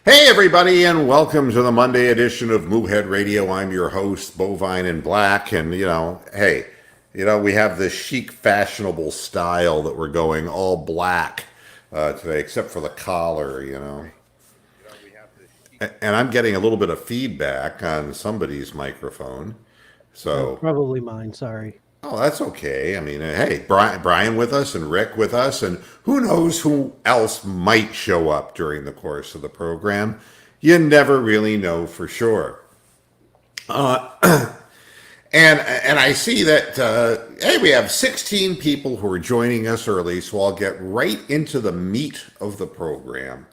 Hey, everybody, and welcome to the Monday edition of Moohead Radio. I'm your host, Bovine in Black, and, we have this chic, fashionable style that we're going all black today, except for the collar, And I'm getting a little bit of feedback on somebody's microphone, so... Probably mine, sorry. Oh, that's okay. I mean, hey, Brian with us and Rick with us, and who knows who else might show up during the course of the program. You never really know for sure. And I see that, hey, we have 16 people who are joining us early, so I'll get right into the meat of the program.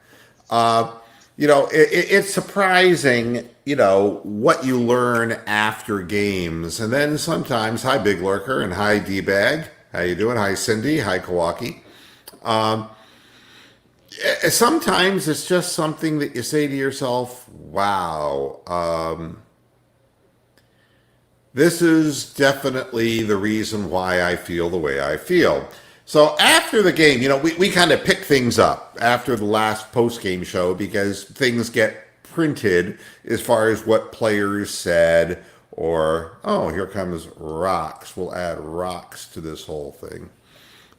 It's surprising, what you learn after games. And then sometimes, hi, Big Lurker, and hi, D-Bag. How you doing? Hi, Cindy. Hi, Kawaki. Sometimes it's just something that you say to yourself, wow, this is definitely the reason why I feel the way I feel. So after the game, we kind of pick things up after the last post-game show because things get printed as far as what players said or, oh, here comes Rocks. We'll add Rocks to this whole thing.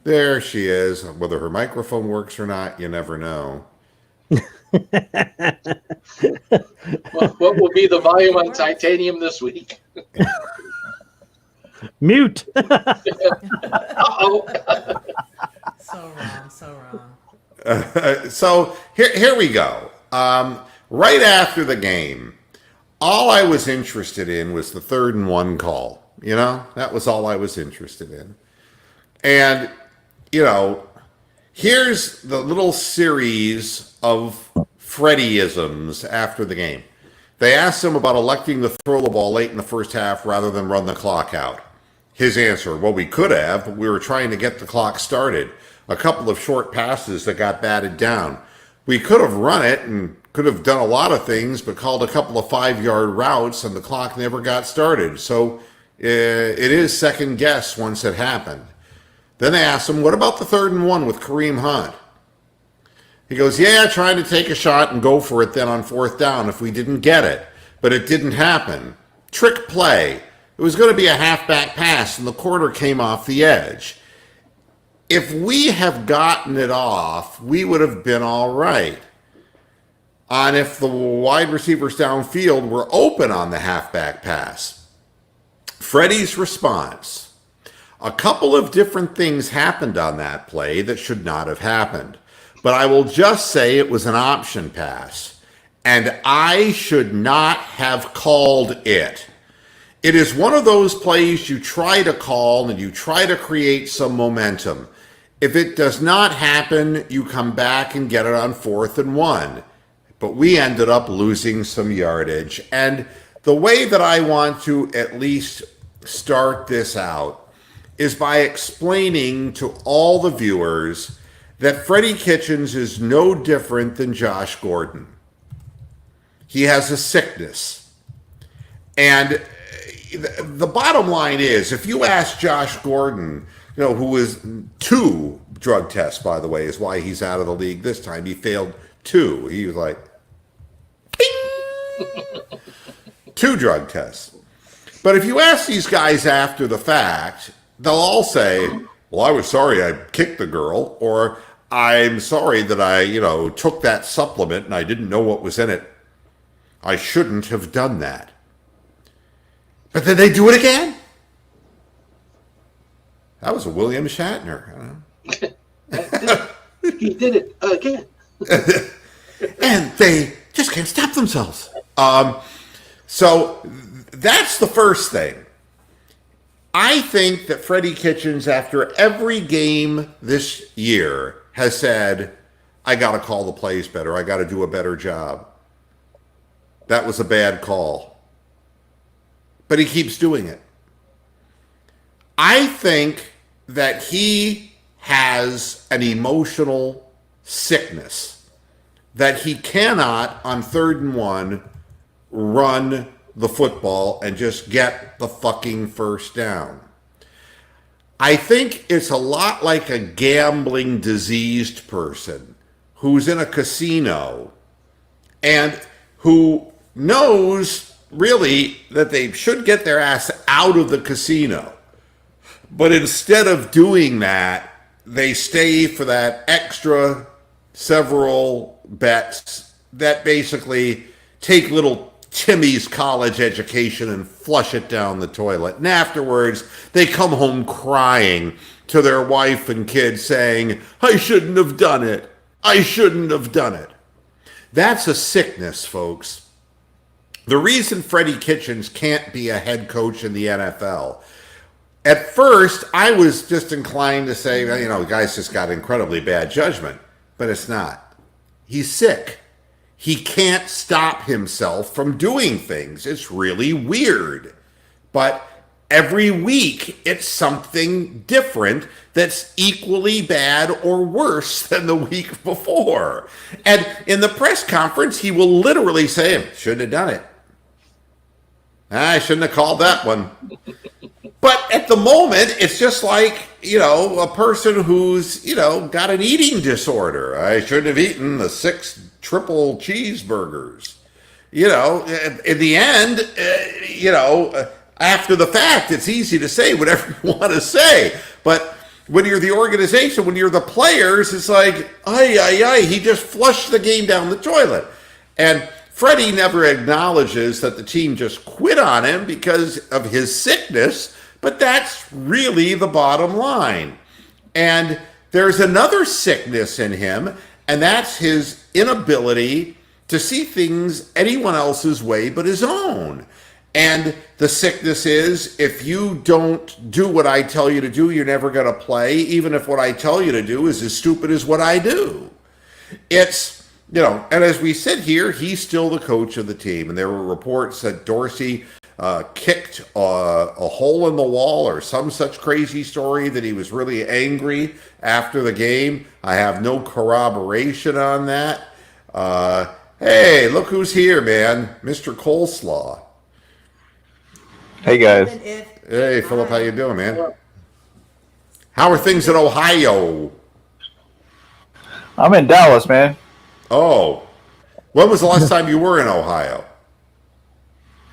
There she is. Whether her microphone works or not, you never know. What will be the volume on Titanium this week? Mute. Uh-oh. So wrong. So here we go. Right after the game, all I was interested in was the 3rd and 1 call. That was all I was interested in. And, here's the little series of Freddie-isms after the game. They asked him about electing to throw the ball late in the first half rather than run the clock out. His answer, well, we could have, but we were trying to get the clock started. A couple of short passes that got batted down. We could have run it and could have done a lot of things, but called a couple of 5-yard routes and the clock never got started. So it is second guess once it happened. Then they asked him, what about the 3rd and 1 with Kareem Hunt? He goes, yeah, trying to take a shot and go for it then on 4th down if we didn't get it. But it didn't happen. Trick play. It was going to be a halfback pass and the quarter came off the edge. If we have gotten it off, we would have been all right. And if the wide receivers downfield were open on the halfback pass. Freddie's response. A couple of different things happened on that play that should not have happened. But I will just say it was an option pass. And I should not have called it. It is one of those plays you try to call and you try to create some momentum. If it does not happen, you come back and get it on 4th and 1. But we ended up losing some yardage. And the way that I want to at least start this out is by explaining to all the viewers that Freddie Kitchens is no different than Josh Gordon. He has a sickness. And the bottom line is, if you ask Josh Gordon, who is 2 drug tests, by the way, is why he's out of the league this time. He failed 2. He was like, bing! 2 drug tests. But if you ask these guys after the fact, they'll all say, well, I was sorry I kicked the girl, or I'm sorry that I, took that supplement and I didn't know what was in it. I shouldn't have done that. But then they do it again. That was a William Shatner. He did it again. And they just can't stop themselves. So that's the first thing. I think that Freddie Kitchens, after every game this year, has said, I got to call the plays better. I got to do a better job. That was a bad call. But he keeps doing it. I think that he has an emotional sickness that he cannot, on 3rd and 1, run the football and just get the fucking first down. I think it's a lot like a gambling diseased person who's in a casino and who knows really that they should get their ass out of the casino. But instead of doing that, they stay for that extra several bets that basically take little Timmy's college education and flush it down the toilet. And afterwards, they come home crying to their wife and kids saying, I shouldn't have done it. I shouldn't have done it. That's a sickness, folks. The reason Freddie Kitchens can't be a head coach in the NFL, at first, I was just inclined to say, well, the guy's just got incredibly bad judgment. But it's not. He's sick. He can't stop himself from doing things. It's really weird. But every week, it's something different that's equally bad or worse than the week before. And in the press conference, he will literally say, shouldn't have done it. I shouldn't have called that one. But at the moment, it's just like, a person who's, got an eating disorder. I shouldn't have eaten the 6 triple cheeseburgers. In the end, after the fact, it's easy to say whatever you want to say. But when you're the organization, when you're the players, it's like, he just flushed the game down the toilet. And Freddie never acknowledges that the team just quit on him because of his sickness, but that's really the bottom line. And there's another sickness in him, and that's his inability to see things anyone else's way but his own. And the sickness is, if you don't do what I tell you to do, you're never going to play, even if what I tell you to do is as stupid as what I do. It's, and as we sit here, he's still the coach of the team. And there were reports that Dorsey kicked a hole in the wall or some such crazy story that he was really angry after the game. I have no corroboration on that. Hey, look who's here, man. Mr. Coleslaw. Hey, guys. Hey, Philip, how you doing, man? How are things in Ohio? I'm in Dallas, man. Oh. When was the last time you were in Ohio?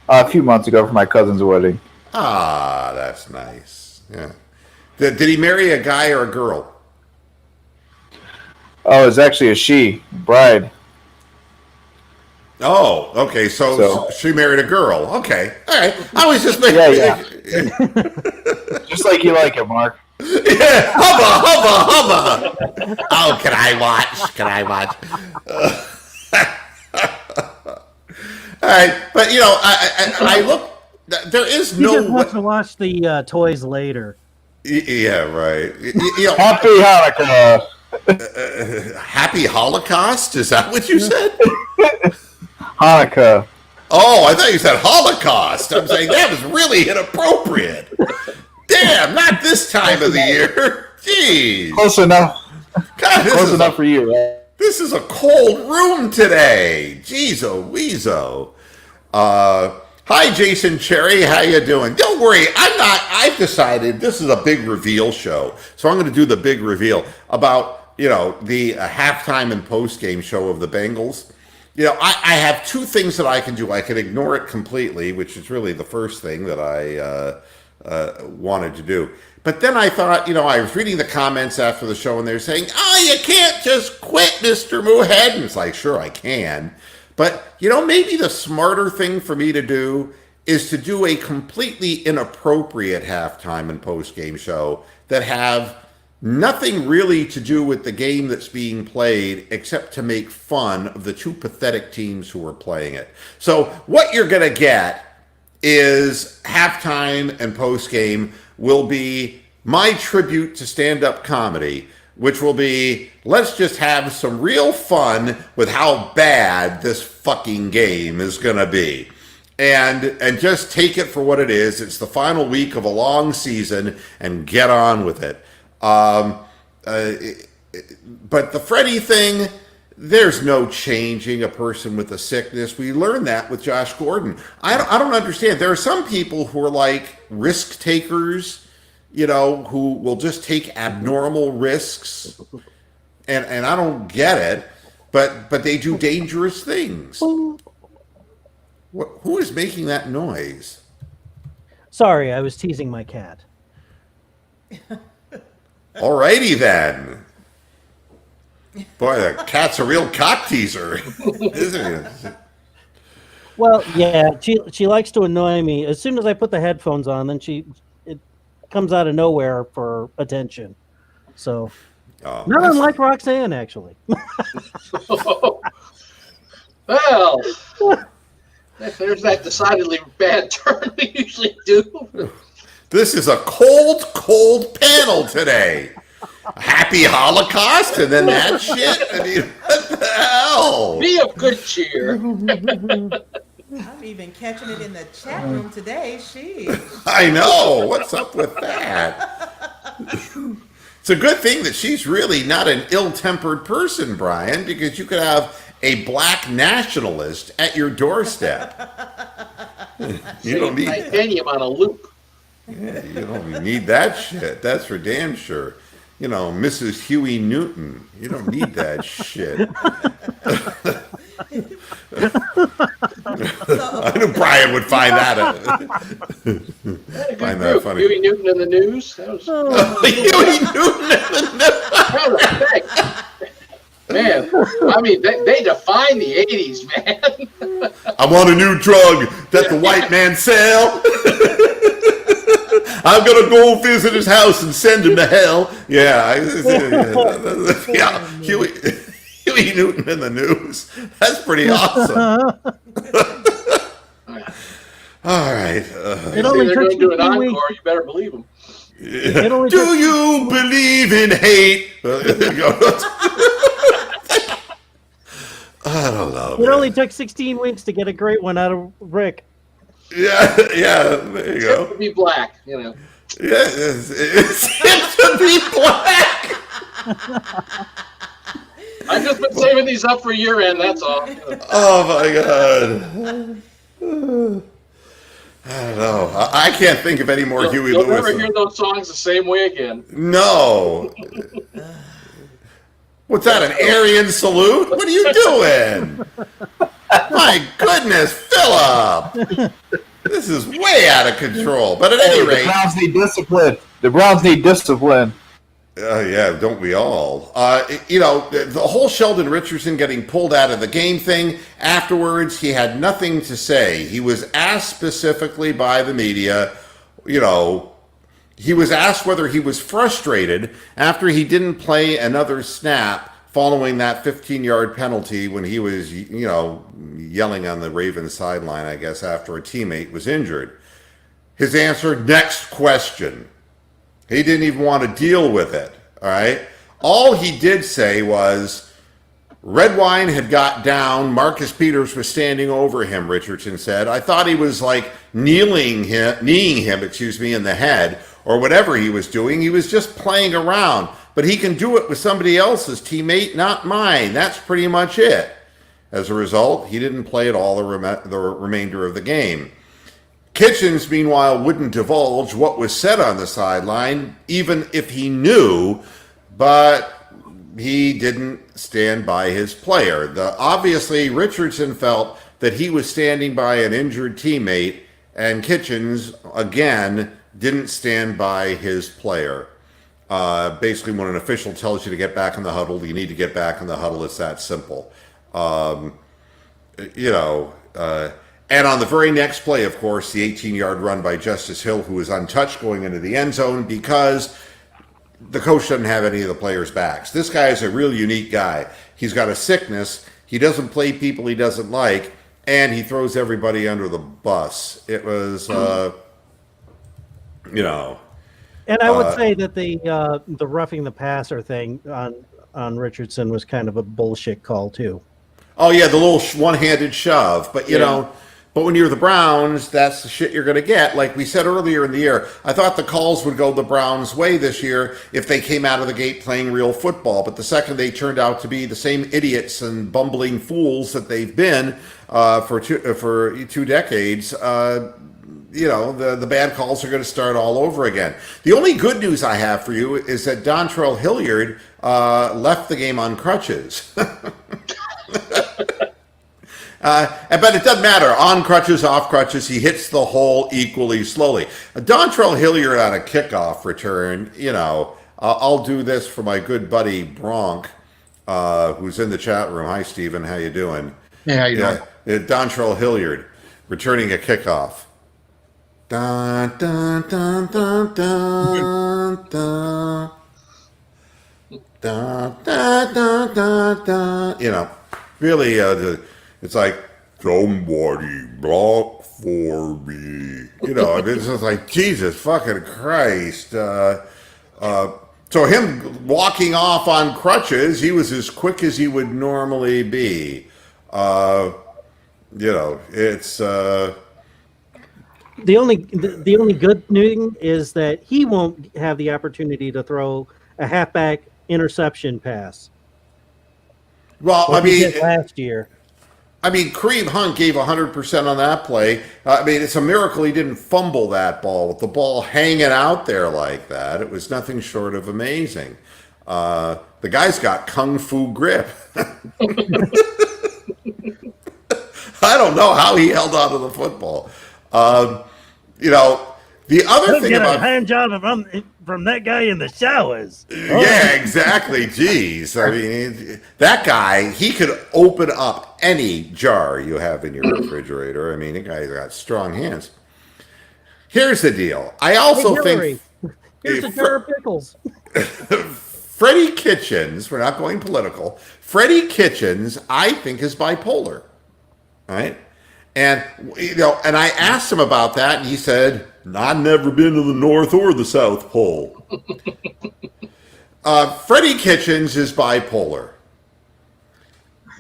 A few months ago for my cousin's wedding. Ah, that's nice. Yeah. Did he marry a guy or a girl? Oh, it's actually a she, bride. Oh, okay. So she married a girl. Okay. All right. I was just making... Yeah. Just like you like it, Mark. Yeah. Hubba. Oh, can I watch? All right. But, I look... There is He no... just wants to watch the toys later. Yeah, right. Happy Hanukkah. Happy Holocaust? Is that what you said? Hanukkah. Oh, I thought you said Holocaust. I'm saying that was really inappropriate. Damn, not this time of the year. Jeez. Close enough. God, Close enough for you, right? This is a cold room today. Jeez, oh, weezo. Hi, Jason Cherry. How you doing? Don't worry. I've decided this is a big reveal show. So I'm going to do the big reveal about, the halftime and postgame show of the Bengals. I have two things that I can do. I can ignore it completely, which is really the first thing that I wanted to do. But then I thought, I was reading the comments after the show, and they're saying, you can't just quit, Mr. Moohead. And it's like, sure, I can. But, maybe the smarter thing for me to do is to do a completely inappropriate halftime and postgame show that have nothing really to do with the game that's being played except to make fun of the two pathetic teams who are playing it. So what you're going to get is halftime and postgame will be my tribute to stand-up comedy, which will be, let's just have some real fun with how bad this fucking game is going to be. And just take it for what it is. It's the final week of a long season, and get on with it. But the Freddie thing, there's no changing a person with a sickness. We learned that with Josh Gordon. I don't understand. There are some people who are like risk takers, who will just take abnormal risks, and I don't get it. but they do dangerous things. Who is making that noise? Sorry, I was teasing my cat. Alrighty then. Boy, the cat's a real cock teaser, isn't he? Well, yeah, she likes to annoy me. As soon as I put the headphones on, then it comes out of nowhere for attention. So, Oh, not unlike Roxanne, actually. Well, there's that decidedly bad turn we usually do. this is a cold panel today. Happy Holocaust and then that shit? I mean, what the hell? Be of good cheer. I'm even catching it in the chat room today. I know. What's up with that? It's a good thing that she's really not an ill-tempered person, Brian, because you could have a black nationalist at your doorstep. You don't need titanium on a loop. Yeah, you don't need that shit. That's for damn sure. You know, Mrs. Huey Newton. You don't need that shit. I knew Brian would find that. Find that funny. Huey Newton in the news. That was Huey Newton in the news. Man, I mean, they define the 80s, man. I want a new drug that the white man sell. I'm going to go visit his house and send him to hell. Yeah. Yeah. Huey Newton in the news. That's pretty awesome. All right. It only they're took going to do an 16 encore. weeks. You better believe them. Do you believe in hate? I don't know. It only took 16 weeks to get a great one out of Rick. Yeah, there you go. To be black, you know. Yeah, it's to be black. I've just been saving these up for year end, that's all. Oh my God. I don't know. I can't think of any more Huey You'll Lewis. never hear those songs the same way again. No. What's that, an Aryan salute? What are you doing? My goodness, Philip. This is way out of control. But at any rate. The Browns need discipline. The Browns need discipline. Yeah, don't we all? You know, the whole Sheldon Richardson getting pulled out of the game thing, afterwards, he had nothing to say. He was asked specifically by the media, you know, he was asked whether he was frustrated after he didn't play another snap following that 15-yard penalty when he was, you know, yelling on the Ravens sideline, I guess, after a teammate was injured. His answer, next question. He didn't even want to deal with it, all right? All he did say was, Redwine had got down, Marcus Peters was standing over him, Richardson said. I thought he was like kneeing him, in the head, or whatever he was doing. He was just playing around. But he can do it with somebody else's teammate, not mine. That's pretty much it. As a result, he didn't play at all the remainder of the game. Kitchens, meanwhile, wouldn't divulge what was said on the sideline, even if he knew, but he didn't stand by his player. Obviously, Richardson felt that he was standing by an injured teammate, and Kitchens, again, didn't stand by his player. Basically, when an official tells you to get back in the huddle, you need to get back in the huddle. It's that simple. And on the very next play, of course, the 18-yard run by Justice Hill, who was untouched going into the end zone because the coach doesn't have any of the players' backs. This guy is a real unique guy. He's got a sickness. He doesn't play people he doesn't like, and he throws everybody under the bus. It was, you know. And I would say that the roughing the passer thing on Richardson was kind of a bullshit call too. Oh yeah, the little one-handed shove. But you know, but when you're the Browns, that's the shit you're going to get. Like we said earlier in the year, I thought the calls would go the Browns' way this year if they came out of the gate playing real football. But the second they turned out to be the same idiots and bumbling fools that they've been for two decades. You know, the bad calls are going to start all over again. The only good news I have for you is that Dontrell Hilliard left the game on crutches. But it doesn't matter. On crutches, off crutches, he hits the hole equally slowly. Dontrell Hilliard on a kickoff return, I'll do this for my good buddy Bronk, who's in the chat room. Hi, Steven. How you doing? Yeah, how you doing? Dontrell Hilliard returning a kickoff. Dun, dun, dun, dun, dun, dun. Dun, dun, dun, dun, dun. Really, it's like, somebody block for me. It's just like, Jesus fucking Christ. So him walking off on crutches, he was as quick as he would normally be. It's... The only good news is that he won't have the opportunity to throw a halfback interception pass. Well, like he did last year. Kareem Hunt gave 100% on that play. It's a miracle he didn't fumble that ball with the ball hanging out there like that. It was nothing short of amazing. The guy's got kung fu grip. I don't know how he held on to the football. The other thing about a hand job from that guy in the showers. Yeah, exactly. Jeez. That guy, he could open up any jar you have in your refrigerator. The guy's got strong hands. Here's the deal. I also think... Here's a jar of pickles. Freddie Kitchens, we're not going political, Freddie Kitchens, I think, is bipolar. Right? And, and I asked him about that, and he said, I've never been to the North or the South Pole. Freddie Kitchens is bipolar.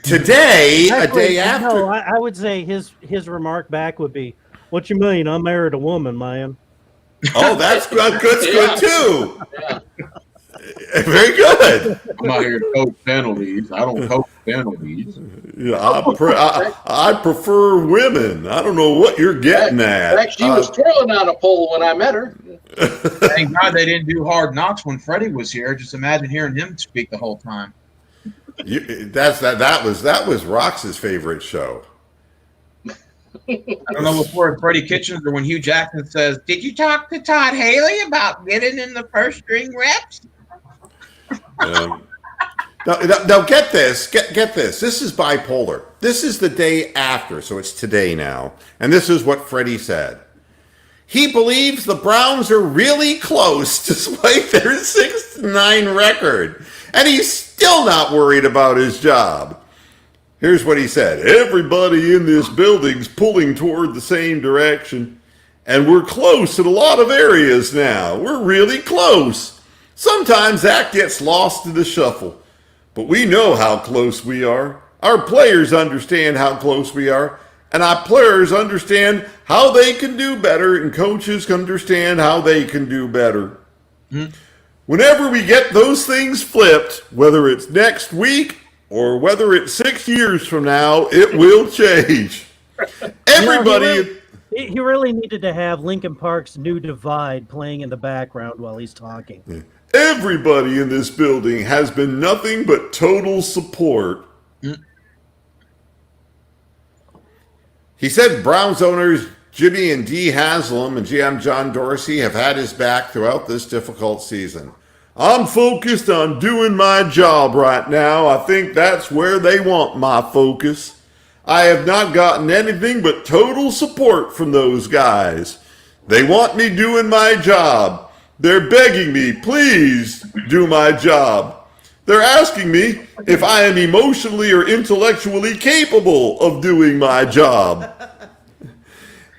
Today, Actually, a day after... No, I would say his remark back would be, what you mean? I married a woman, man. Oh, that's good too. Yeah. Very good. I'm not here to coach penalties. I don't coach penalties. Yeah, I prefer women. I don't know what you're getting at. In fact, she was twirling on a pole when I met her. Thank God they didn't do Hard Knocks when Freddie was here. Just imagine hearing him speak the whole time. That was Rox's favorite show. I don't know before Freddie Kitchens or when Hugh Jackson says, "Did you talk to Todd Haley about getting in the first string reps?" Now get this. Get this. This is bipolar. This is the day after, so it's today now. And this is what Freddie said. He believes the Browns are really close despite their 6-9 record. And he's still not worried about his job. Here's what he said. Everybody in this building's pulling toward the same direction. And we're close in a lot of areas now. We're really close. Sometimes that gets lost in the shuffle. But we know how close we are. Our players understand how close we are. And our players understand how they can do better. And coaches understand how they can do better. Mm-hmm. Whenever we get those things flipped, whether it's next week or whether it's 6 years from now, it will change. Everybody... He really needed to have Linkin Park's New Divide playing in the background while he's talking. Everybody in this building has been nothing but total support. He said Browns owners Jimmy and Dee Haslam and GM John Dorsey have had his back throughout this difficult season. I'm focused on doing my job right now. I think that's where they want my focus. I have not gotten anything but total support from those guys. They want me doing my job. They're begging me, please do my job. They're asking me if I am emotionally or intellectually capable of doing my job.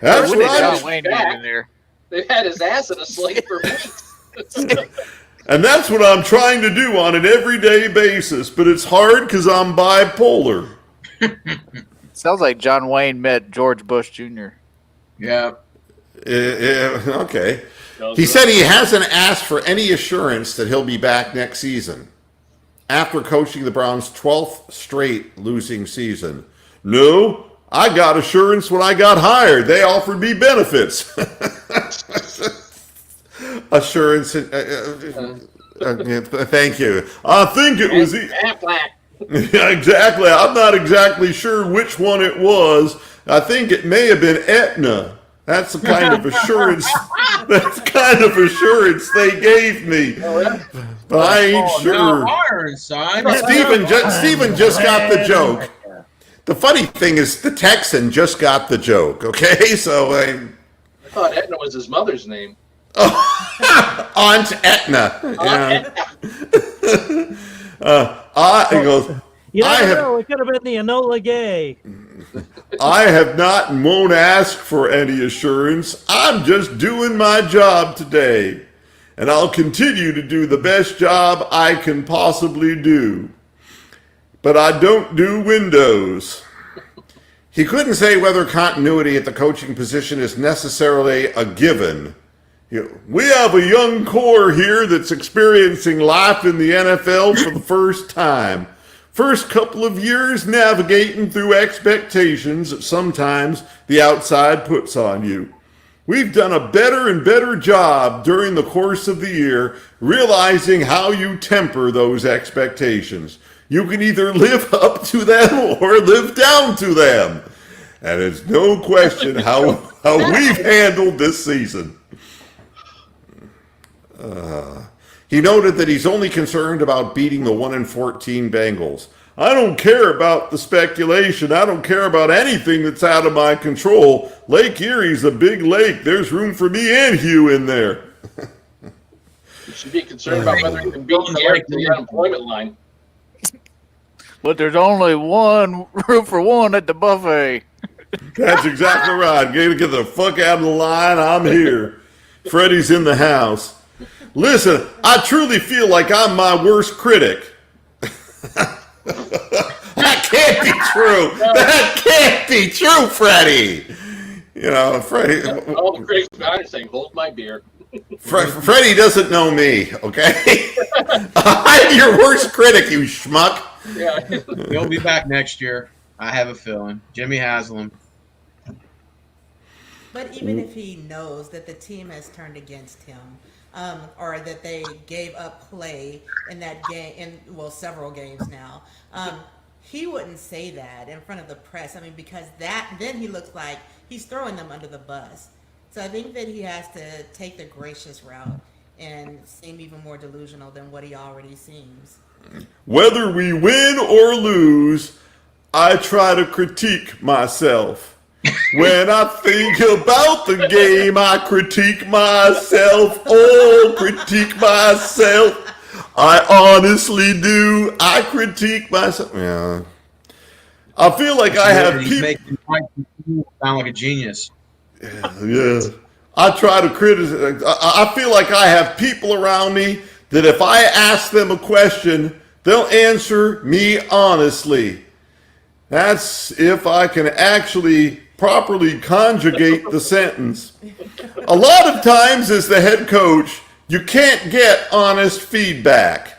That's what John Wayne in there. They've had his ass in a sling for weeks. And that's what I'm trying to do on an everyday basis, but it's hard because I'm bipolar. Sounds like John Wayne met George Bush Jr. Yeah. Okay. He said he hasn't asked for any assurance that he'll be back next season after coaching the Browns' 12th straight losing season. No, I got assurance when I got hired. They offered me benefits. Assurance. Thank you. I think it was. Yeah, exactly. I'm not exactly sure which one it was. I think it may have been Aetna. That's the kind of assurance. That's the kind of assurance they gave me. But I ain't sure. Iron, son. Steven just got the joke. The funny thing is, the Texan just got the joke. Okay, so I thought Etna was his mother's name. Aunt Etna. Yeah. He goes. You never know. It could have been the Enola Gay. I have not and won't ask for any assurance. I'm just doing my job today, and I'll continue to do the best job I can possibly do. But I don't do windows. He couldn't say whether continuity at the coaching position is necessarily a given. We have a young core here that's experiencing life in the NFL for the first time. First couple of years navigating through expectations that sometimes the outside puts on you. We've done a better and better job during the course of the year realizing how you temper those expectations. You can either live up to them or live down to them. And it's no question how we've handled this season. He noted that he's only concerned about beating the 1-14 Bengals. I don't care about the speculation. I don't care about anything that's out of my control. Lake Erie's a big lake. There's room for me and Hugh in there. You should be concerned about whether you can beat Garrett to the unemployment line. But there's only one room for one at the buffet. That's exactly right. Get the fuck out of the line. I'm here. Freddie's in the house. Listen, I truly feel like I'm my worst critic. That can't be true. That can't be true, Freddie. You know, Freddie. All the critics behind are saying, hold my beer. Freddie doesn't know me, okay? I'm your worst critic, you schmuck. Yeah. He'll be back next year. I have a feeling. Jimmy Haslam. But even if he knows that the team has turned against him, or that they gave up play in that game, several games now, he wouldn't say that in front of the press. I mean, because then he looks like he's throwing them under the bus. So I think that he has to take the gracious route and seem even more delusional than what he already seems. Whether we win or lose, I try to critique myself. When I think about the game, I critique myself. Oh, critique myself. I honestly do. I critique myself. Yeah. I feel like I have He's people. making Mike sound like a genius. Yeah. I try to criticize. I feel like I have people around me that if I ask them a question, they'll answer me honestly. That's if I can actually properly conjugate the sentence. A lot of times as the head coach, you can't get honest feedback.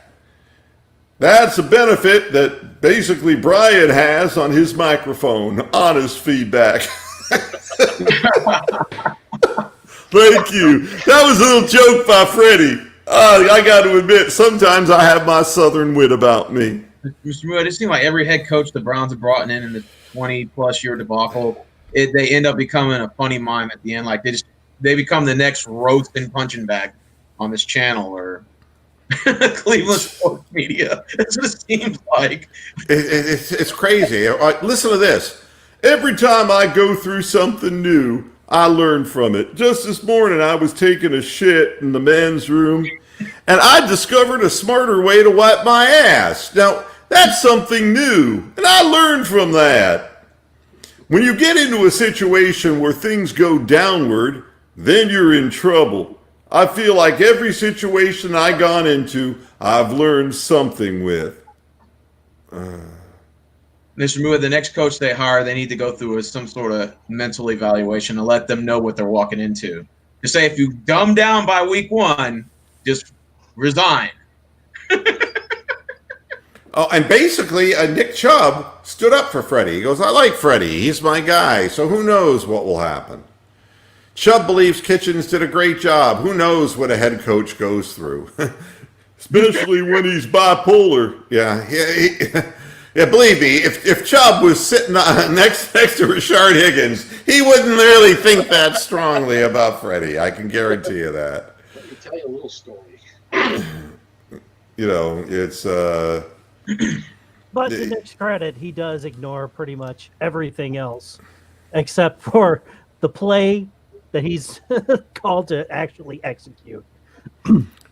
That's a benefit that basically Brian has on his microphone, honest feedback. Thank you. That was a little joke by Freddie. I got to admit, sometimes I have my southern wit about me. Mr. Moore, it seems like every head coach the Browns have brought in the 20-plus year debacle, they end up becoming a funny mime at the end. Like they become the next roast and punching bag on this channel or Cleveland sports media. That's what it seems like. It's crazy. Listen to this. Every time I go through something new, I learn from it. Just this morning, I was taking a shit in the men's room, and I discovered a smarter way to wipe my ass. Now, that's something new, and I learned from that. When you get into a situation where things go downward, then you're in trouble. I feel like every situation I've gone into, I've learned something with. Mr. Moore, the next coach they hire, they need to go through some sort of mental evaluation and let them know what they're walking into. To say if you dumb down by week one, just resign. Oh, and basically, Nick Chubb stood up for Freddie. He goes, I like Freddie. He's my guy. So who knows what will happen? Chubb believes Kitchens did a great job. Who knows what a head coach goes through? Especially when he's bipolar. Yeah. Yeah, believe me, if Chubb was sitting next to Rashard Higgins, he wouldn't really think that strongly about Freddie. I can guarantee you that. Let me tell you a little story. You know, it's But to Nick's credit, he does ignore pretty much everything else, except for the play that he's called to actually execute.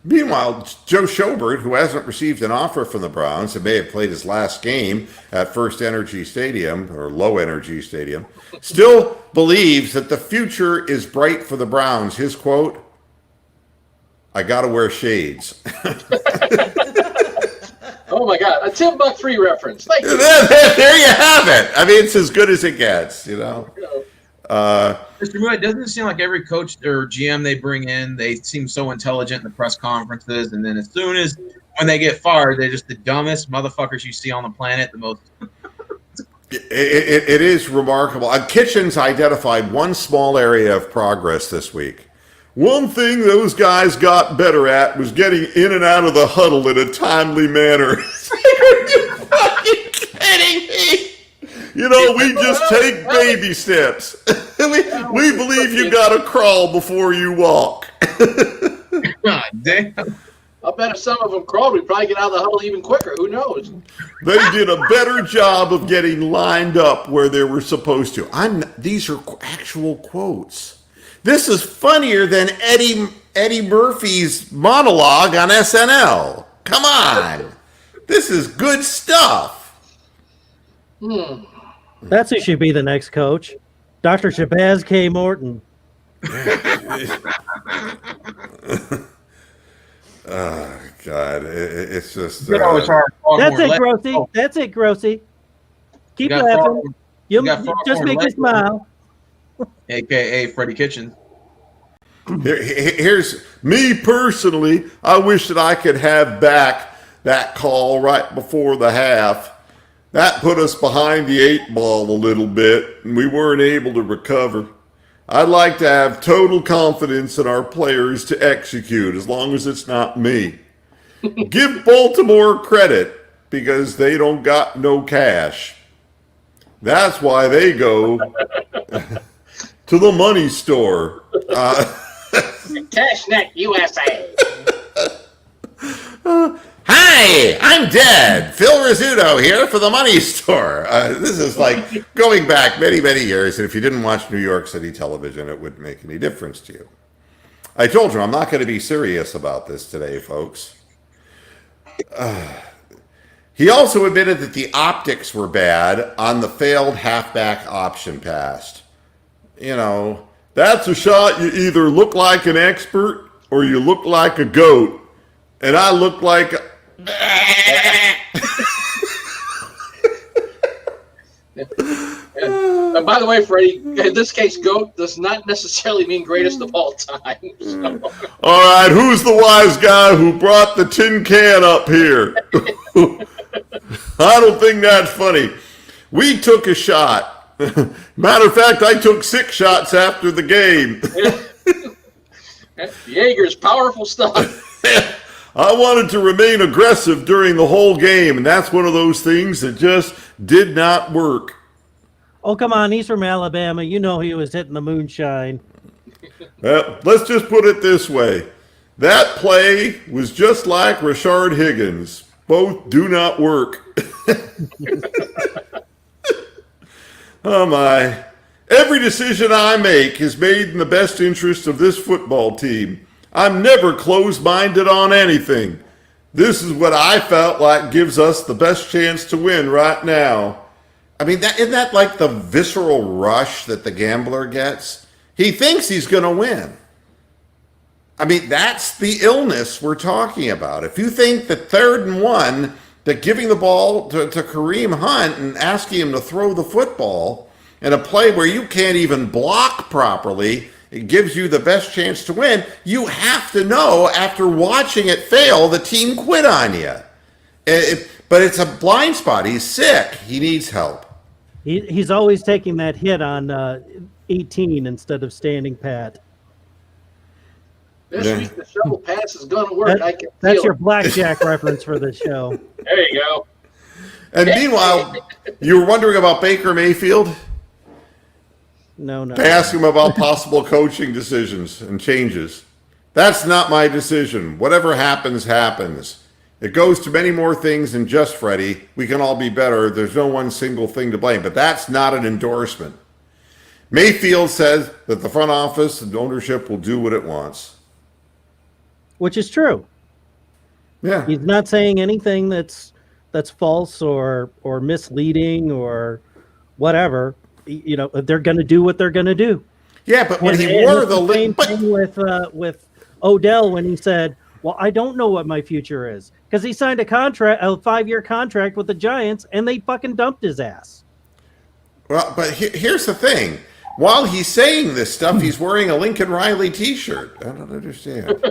Meanwhile, Joe Schobert, who hasn't received an offer from the Browns and may have played his last game at First Energy Stadium or Low Energy Stadium, still believes that the future is bright for the Browns. His quote, "I gotta wear shades." Oh my God, a Tim Buck 3 reference. Thank you. There you have it. I mean, it's as good as it gets, you know. Mr. Moore, doesn't it seem like every coach or GM they bring in, they seem so intelligent in the press conferences, and then as soon as when they get fired, they're just the dumbest motherfuckers you see on the planet. The most. It is remarkable. Kitchens identified one small area of progress this week. One thing those guys got better at was getting in and out of the huddle in a timely manner. Are you fucking kidding me? You know, we just take baby steps. we believe you got to crawl before you walk. God damn. I'll bet if some of them crawled, we'd probably get out of the huddle even quicker. Who knows? They did a better job of getting lined up where they were supposed to. These are actual quotes. This is funnier than Eddie Murphy's monologue on SNL. Come on. This is good stuff. That's who should be the next coach. Dr. Shabazz K. Morton. Oh, God. It's just... You know, it's hard to talk That's more it, left. Grossy. That's it, Grossy. Keep got laughing. you got Just Foghorn make me Leghorn. smile. AKA Freddie Kitchens. Here's me personally. I wish that I could have back that call right before the half. That put us behind the 8 ball a little bit, and we weren't able to recover. I'd like to have total confidence in our players to execute, as long as it's not me. Give Baltimore credit, because they don't got no cash. That's why they go to the money store. Cashnet USA. Hi, I'm Dad. Phil Rizzuto here for the money store. This is like going back many, many years, and if you didn't watch New York City television, it wouldn't make any difference to you. I told you I'm not going to be serious about this today, folks. He also admitted that the optics were bad on the failed halfback option pass. You know, that's a shot you either look like an expert or you look like a goat. And I look like... And by the way, Freddie, in this case, GOAT does not necessarily mean greatest of all time. So. All right, who's the wise guy who brought the tin can up here? I don't think that's funny. We took a shot. Matter of fact, I took 6 shots after the game. Jaeger's powerful stuff. I wanted to remain aggressive during the whole game, and that's one of those things that just did not work. Oh, come on. He's from Alabama. You know he was hitting the moonshine. Well, let's just put it this way. That play was just like Rashard Higgins. Both do not work. Oh, my. Every decision I make is made in the best interest of this football team. I'm never closed-minded on anything. This is what I felt like gives us the best chance to win right now. I mean, isn't that like the visceral rush that the gambler gets? He thinks he's going to win. I mean, that's the illness we're talking about. If you think that 3rd and 1, that giving the ball to Kareem Hunt and asking him to throw the football in a play where you can't even block properly, it gives you the best chance to win, you have to know after watching it fail, the team quit on you. But it's a blind spot. He's sick. He needs help. He's always taking that hit on 18 instead of standing pat. This week the shovel pass is going to work. I can That's feel your it. blackjack reference for the show. There you go. And meanwhile, you were wondering about Baker Mayfield? No. They asked him about possible coaching decisions and changes. That's not my decision. Whatever happens, happens. It goes to many more things than just Freddie. We can all be better. There's no one single thing to blame. But that's not an endorsement. Mayfield says that the front office and ownership will do what it wants. Which is true. Yeah. He's not saying anything that's false or misleading or whatever. You know, they're going to do what they're going to do. Yeah, but when he wore the same thing with Odell when he said, "Well, I don't know what my future is," because he signed a 5-year contract with the Giants, and they fucking dumped his ass. Well, but here's the thing. While he's saying this stuff, he's wearing a Lincoln Riley T-shirt. I don't understand.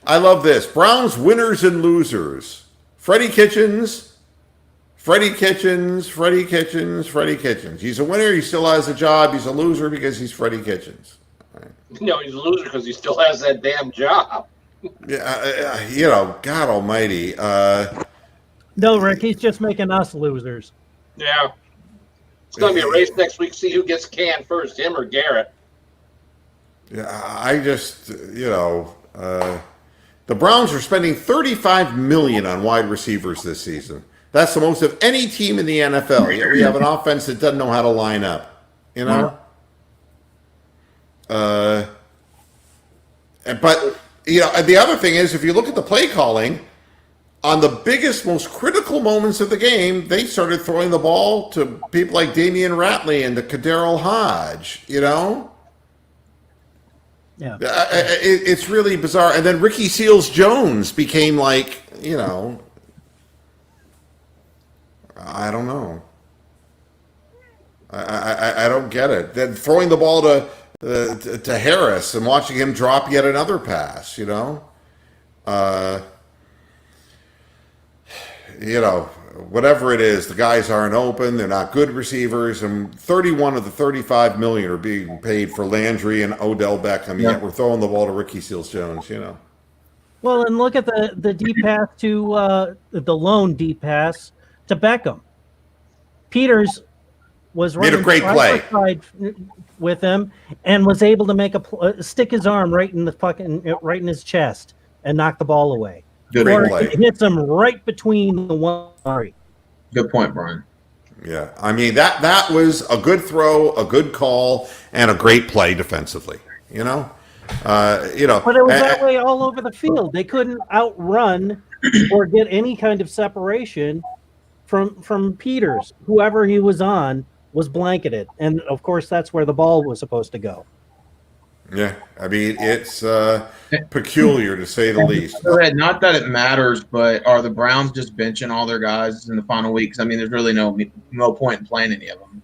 I love this. Browns winners and losers. Freddie Kitchens. Freddie Kitchens. He's a winner. He still has a job. He's a loser because he's Freddie Kitchens. Right. No, he's a loser because he still has that damn job. Yeah, God almighty. No, Rick, he's just making us losers. Yeah. It's going to be a race next week. See who gets canned first, him or Garrett. Yeah, I just, the Browns are spending $35 million on wide receivers this season. That's the most of any team in the NFL. Yet we have an offense that doesn't know how to line up. You know? But, the other thing is, if you look at the play calling, on the biggest, most critical moments of the game, they started throwing the ball to people like Damian Ratley and to Kaderil Hodge, Yeah. It's really bizarre. And then Ricky Seals-Jones became like, I don't know. I don't get it. Then throwing the ball to Harris and watching him drop yet another pass, whatever it is, the guys aren't open. They're not good receivers, and 31 of the 35 million are being paid for Landry and Odell Beckham. Yet we're throwing the ball to Ricky Seals-Jones. Well, and look at the deep pass to the lone deep pass to Beckham. Peters was Made a running great play side with him and was able to make stick his arm right in his chest and knock the ball away. Good play. It hits him right between the one. Good point, Brian. Yeah, I mean that was a good throw, a good call, and a great play defensively. But it was that way all over the field. They couldn't outrun or get any kind of separation from Peters. Whoever he was on was blanketed, and of course that's where the ball was supposed to go. Yeah, I mean it's peculiar to say the least. Not that it matters, but are the Browns just benching all their guys in the final weeks? I mean, there's really no point in playing any of them.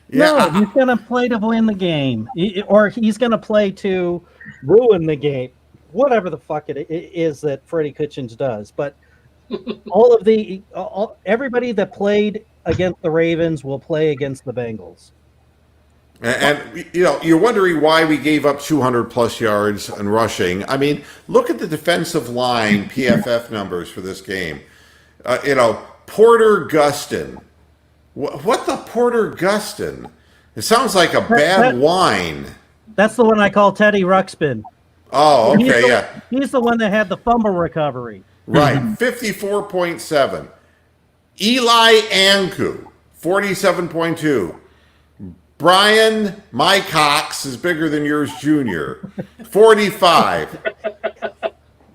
Yeah, no, he's going to play to win the game, or he's going to play to ruin the game. Whatever the fuck it is that Freddie Kitchens does, but everybody that played against the Ravens will play against the Bengals. And you're wondering why we gave up 200 plus yards and rushing. I mean, look at the defensive line PFF numbers for this game. Porter Gustin. What the Porter Gustin? It sounds like a bad wine. That's the one I call Teddy Ruxpin. Oh, okay, He's the one that had the fumble recovery. Right, 54.7. Eli Anku, 47.2. Brian, my Cox is bigger than yours, Jr. 45.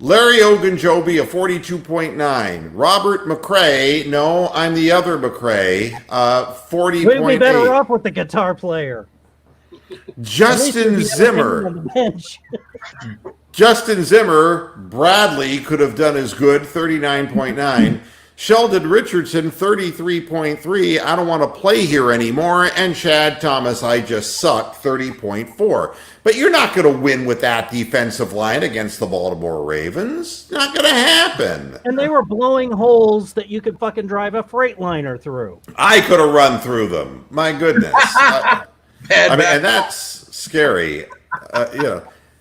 Larry Ogunjobi, a 42.9. Robert McCray, no, I'm the other McCray, 40.8. We'd be better off with the guitar player. Justin Zimmer. Justin Zimmer, Bradley could have done as good, 39.9. Sheldon Richardson, 33.3. I don't want to play here anymore. And Chad Thomas, I just suck, 30.4. But you're not going to win with that defensive line against the Baltimore Ravens. Not going to happen. And they were blowing holes that you could fucking drive a Freightliner through. I could have run through them. My goodness. And that's scary.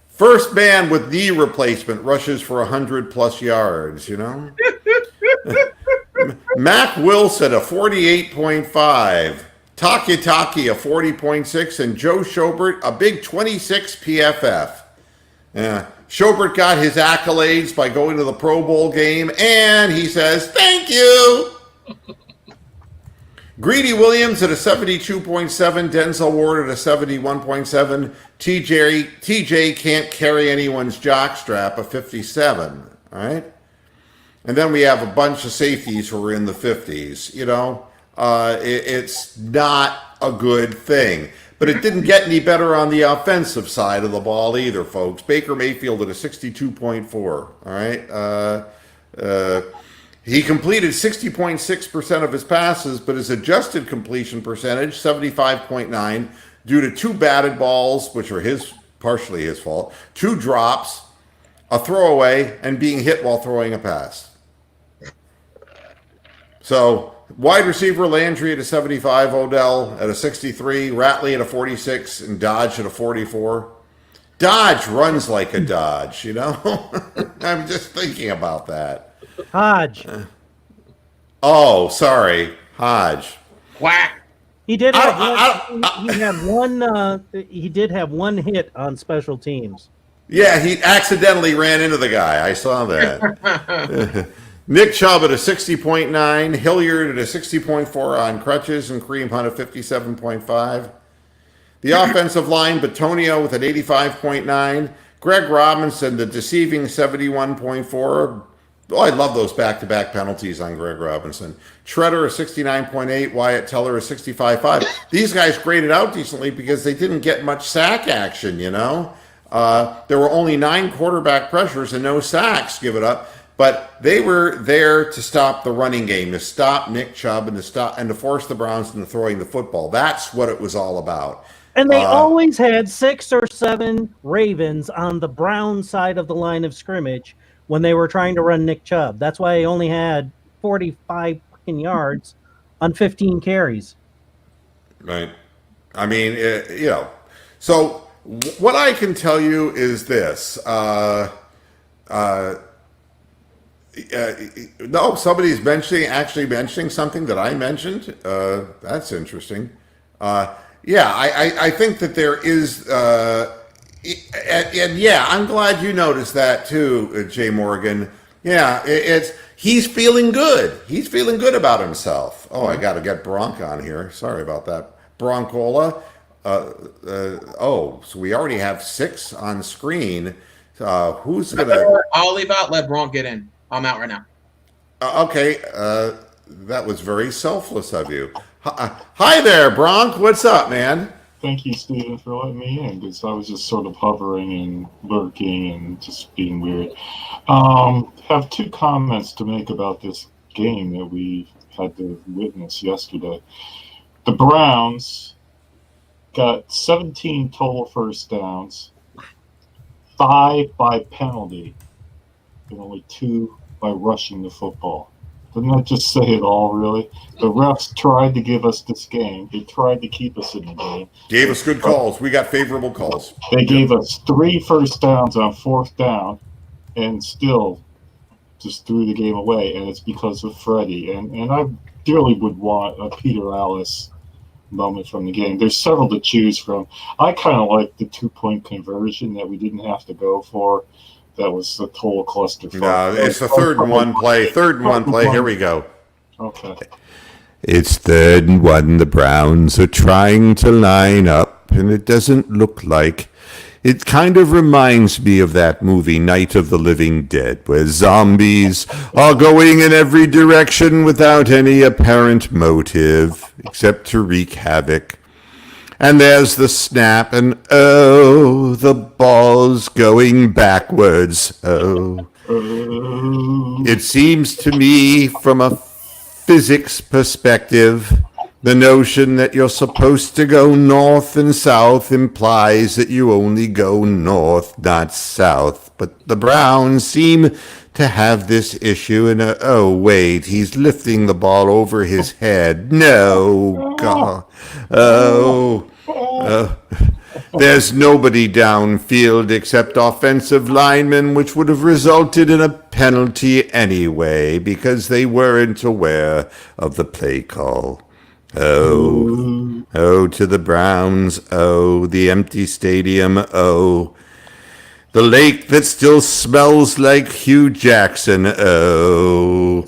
First man with knee replacement rushes for 100 plus yards, Mac Wilson, a 48.5. Taki a 40.6. And Joe Schobert, a big 26 PFF. Schobert got his accolades by going to the Pro Bowl game, and he says, thank you. Greedy Williams at a 72.7, Denzel Ward at a 71.7, TJ can't carry anyone's jockstrap, a 57, all right? And then we have a bunch of safeties who are in the 50s, it's not a good thing. But it didn't get any better on the offensive side of the ball either, folks. Baker Mayfield at a 62.4, all right? He completed 60.6% of his passes, but his adjusted completion percentage, 75.9, due to 2 batted balls, which are partially his fault, 2 drops, a throwaway, and being hit while throwing a pass. So, wide receiver Landry at a 75, Odell at a 63, Ratley at a 46, and Dodge at a 44. Dodge runs like a Dodge, I'm just thinking about that. Hodge. Oh, sorry, Hodge. Whack. He did have he did have one hit on special teams. Yeah, he accidentally ran into the guy. I saw that. Nick Chubb at a 60.9, Hilliard at a 60.4 on crutches, and Kareem Hunt at 57.5. The offensive line, Batonio with an 85.9, Greg Robinson, the deceiving 71.4. Oh, I love those back-to-back penalties on Greg Robinson. Treader a 69.8, Wyatt Teller a 65.5. These guys graded out decently because they didn't get much sack action, There were only 9 quarterback pressures and no sacks given up, but they were there to stop the running game, to stop Nick Chubb and to force the Browns into throwing the football. That's what it was all about. And they always had 6 or 7 Ravens on the Brown side of the line of scrimmage when they were trying to run Nick Chubb. That's why he only had 45 fucking yards on 15 carries. Right. I mean, So what I can tell you is this. No, somebody's actually mentioning something that I mentioned. That's interesting. I think that there is... And yeah, I'm glad you noticed that too, Jay Morgan. Yeah, he's feeling good. He's feeling good about himself. Oh, I got to get Bronk on here. Sorry about that. Broncola. So we already have 6 on screen. Who's gonna? I'll leave out. Let Bronk get in. I'm out right now. Okay. That was very selfless of you. Hi there, Bronk. What's up, man? Thank you, Steven, for letting me in, because I was just sort of hovering and lurking and just being weird. Have 2 comments to make about this game that we had to witness yesterday. The Browns got 17 total first downs, 5 by penalty, and only 2 by rushing the football. Doesn't that just say it all, really? The refs tried to give us this game. They tried to keep us in the game. Gave us good calls. We got favorable calls. They gave us 3 first downs on 4th down and still just threw the game away, and it's because of Freddie. And I dearly would want a Peter Alice moment from the game. There's several to choose from. I kind of like the 2-point conversion that we didn't have to go for. That was a total clusterfuck. No, it's the 3rd and 1 play. 3rd and 1 play. Here we go. Okay. It's 3rd and 1. The Browns are trying to line up, and it doesn't look like. It kind of reminds me of that movie, Night of the Living Dead, where zombies are going in every direction without any apparent motive, except to wreak havoc. And there's the snap, and oh, the ball's going backwards. Oh. It seems to me, from a physics perspective, the notion that you're supposed to go north and south implies that you only go north, not south. But the Browns seem to have this issue, and oh, wait, he's lifting the ball over his head. No, God. There's nobody downfield except offensive linemen, which would have resulted in a penalty anyway because they weren't aware of the play call. Oh, to the Browns. Oh, the empty stadium. Oh, the lake that still smells like Hugh Jackson. Oh,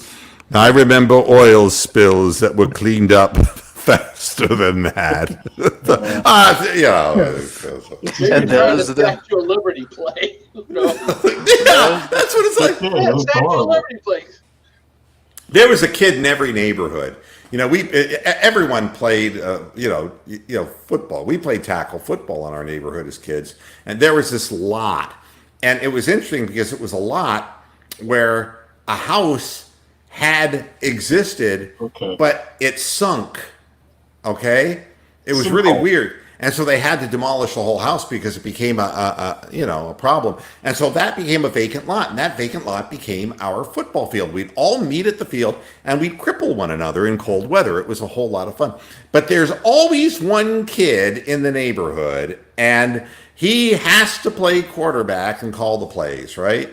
I remember oil spills that were cleaned up faster than that. And Trying those to are the- Statue of Liberty play. No. Yeah, that's what it's like. Yeah, it was Statue of horrible. Liberty play. There was a kid in every neighborhood. Everyone played, football. We played tackle football in our neighborhood as kids, and there was this lot, and it was interesting because it was a lot where a house had existed, but it sunk. Okay, it was really weird, and so they had to demolish the whole house because it became a problem, and so that became a vacant lot, and that vacant lot became our football field. We'd all meet at the field, and we'd cripple one another in cold weather. It was a whole lot of fun. But there's always one kid in the neighborhood, and he has to play quarterback and call the plays, right?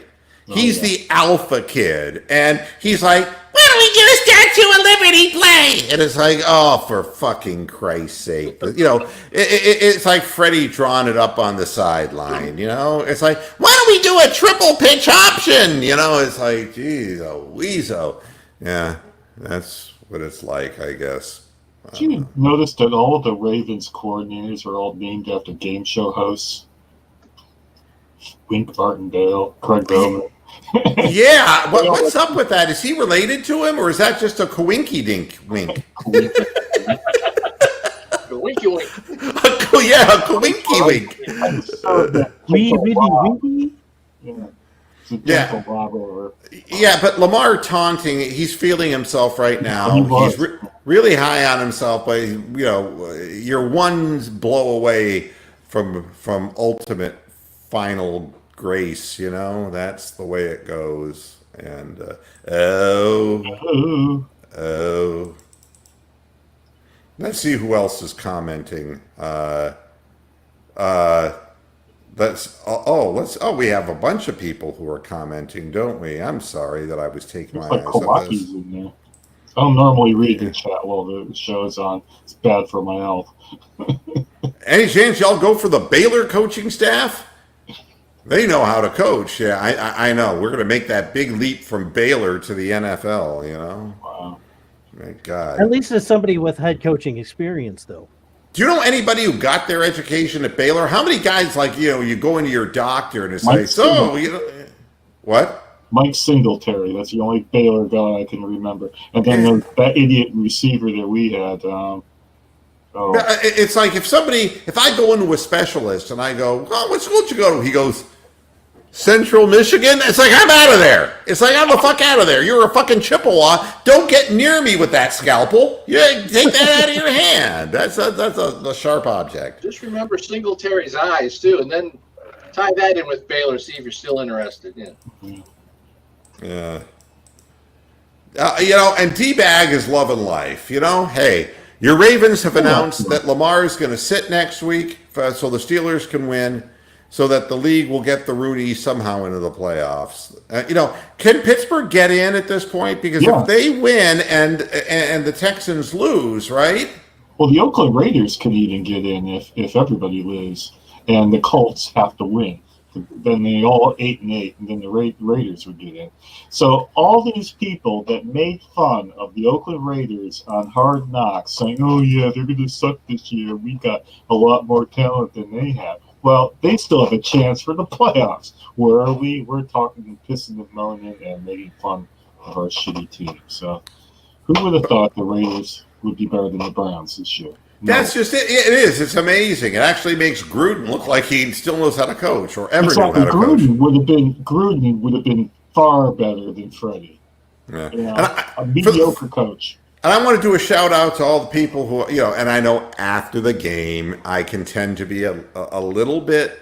He's the alpha kid, and he's like, "Why don't we get a Statue of Liberty play?" And it's like, oh, for fucking Christ's sake. It's like Freddie drawing it up on the sideline, It's like, why don't we do a triple pitch option? It's like, geez, oh, weezo. Yeah, that's what it's like, I guess. Did you notice that all of the Ravens coordinators are all named after game show hosts? Wink Martindale, Craig Bowman. Yeah, what's up with that? Is he related to him, or is that just a coinky dink wink? The winky wink. Yeah, a coinky wink. Winky? Yeah. It's a gentle bob over. Yeah, but Lamar taunting, he's feeling himself right now. He was. He's really high on himself, but you're one blow away from ultimate final grace, that's the way it goes. And let's see who else is commenting. We have a bunch of people who are commenting, don't we? I'm sorry that I was taking my eyes off Kowaki's this. in there. I don't normally read the chat while the show's on. It's bad for my health. Any chance y'all go for the Baylor coaching staff? They know how to coach. Yeah, I know. We're going to make that big leap from Baylor to the NFL, Wow. Thank God. At least as somebody with head coaching experience, though. Do you know anybody who got their education at Baylor? How many guys, you go into your doctor and it's Mike like, Singletary. What? Mike Singletary. That's the only Baylor guy I can remember. And then there's that idiot receiver that we had. It's like if I go into a specialist and I go, "Oh, what school did you go to?" He goes, "Central Michigan." It's like, I'm out of there. It's like, I'm the fuck out of there. You're a fucking Chippewa. Don't get near me with that scalpel. Yeah, take that out of your hand. That's a sharp object. Just remember Singletary's eyes, too, and then tie that in with Baylor, see if you're still interested. Yeah. And D-Bag is loving life. Hey, your Ravens have announced that Lamar is going to sit next week so the Steelers can win, so that the league will get the Rudy somehow into the playoffs. Can Pittsburgh get in at this point? Because if they win and the Texans lose, right? Well, the Oakland Raiders could even get in if everybody loses, and the Colts have to win. Then they all 8-8, and then the Raiders would get in. So all these people that made fun of the Oakland Raiders on Hard Knocks, saying, "Oh yeah, they're going to suck this year. We got a lot more talent than they have." Well, they still have a chance for the playoffs. Where are we? We're talking and pissing and moaning and making fun of our shitty team. So who would have thought the Raiders would be better than the Browns this year? No. That's just it. It is. It's amazing. It actually makes Gruden look like he still knows how to coach or ever knew how to coach. Gruden would have been far better than Freddie. Yeah. A mediocre coach. And I want to do a shout out to all the people who, and I know after the game, I can tend to be a little bit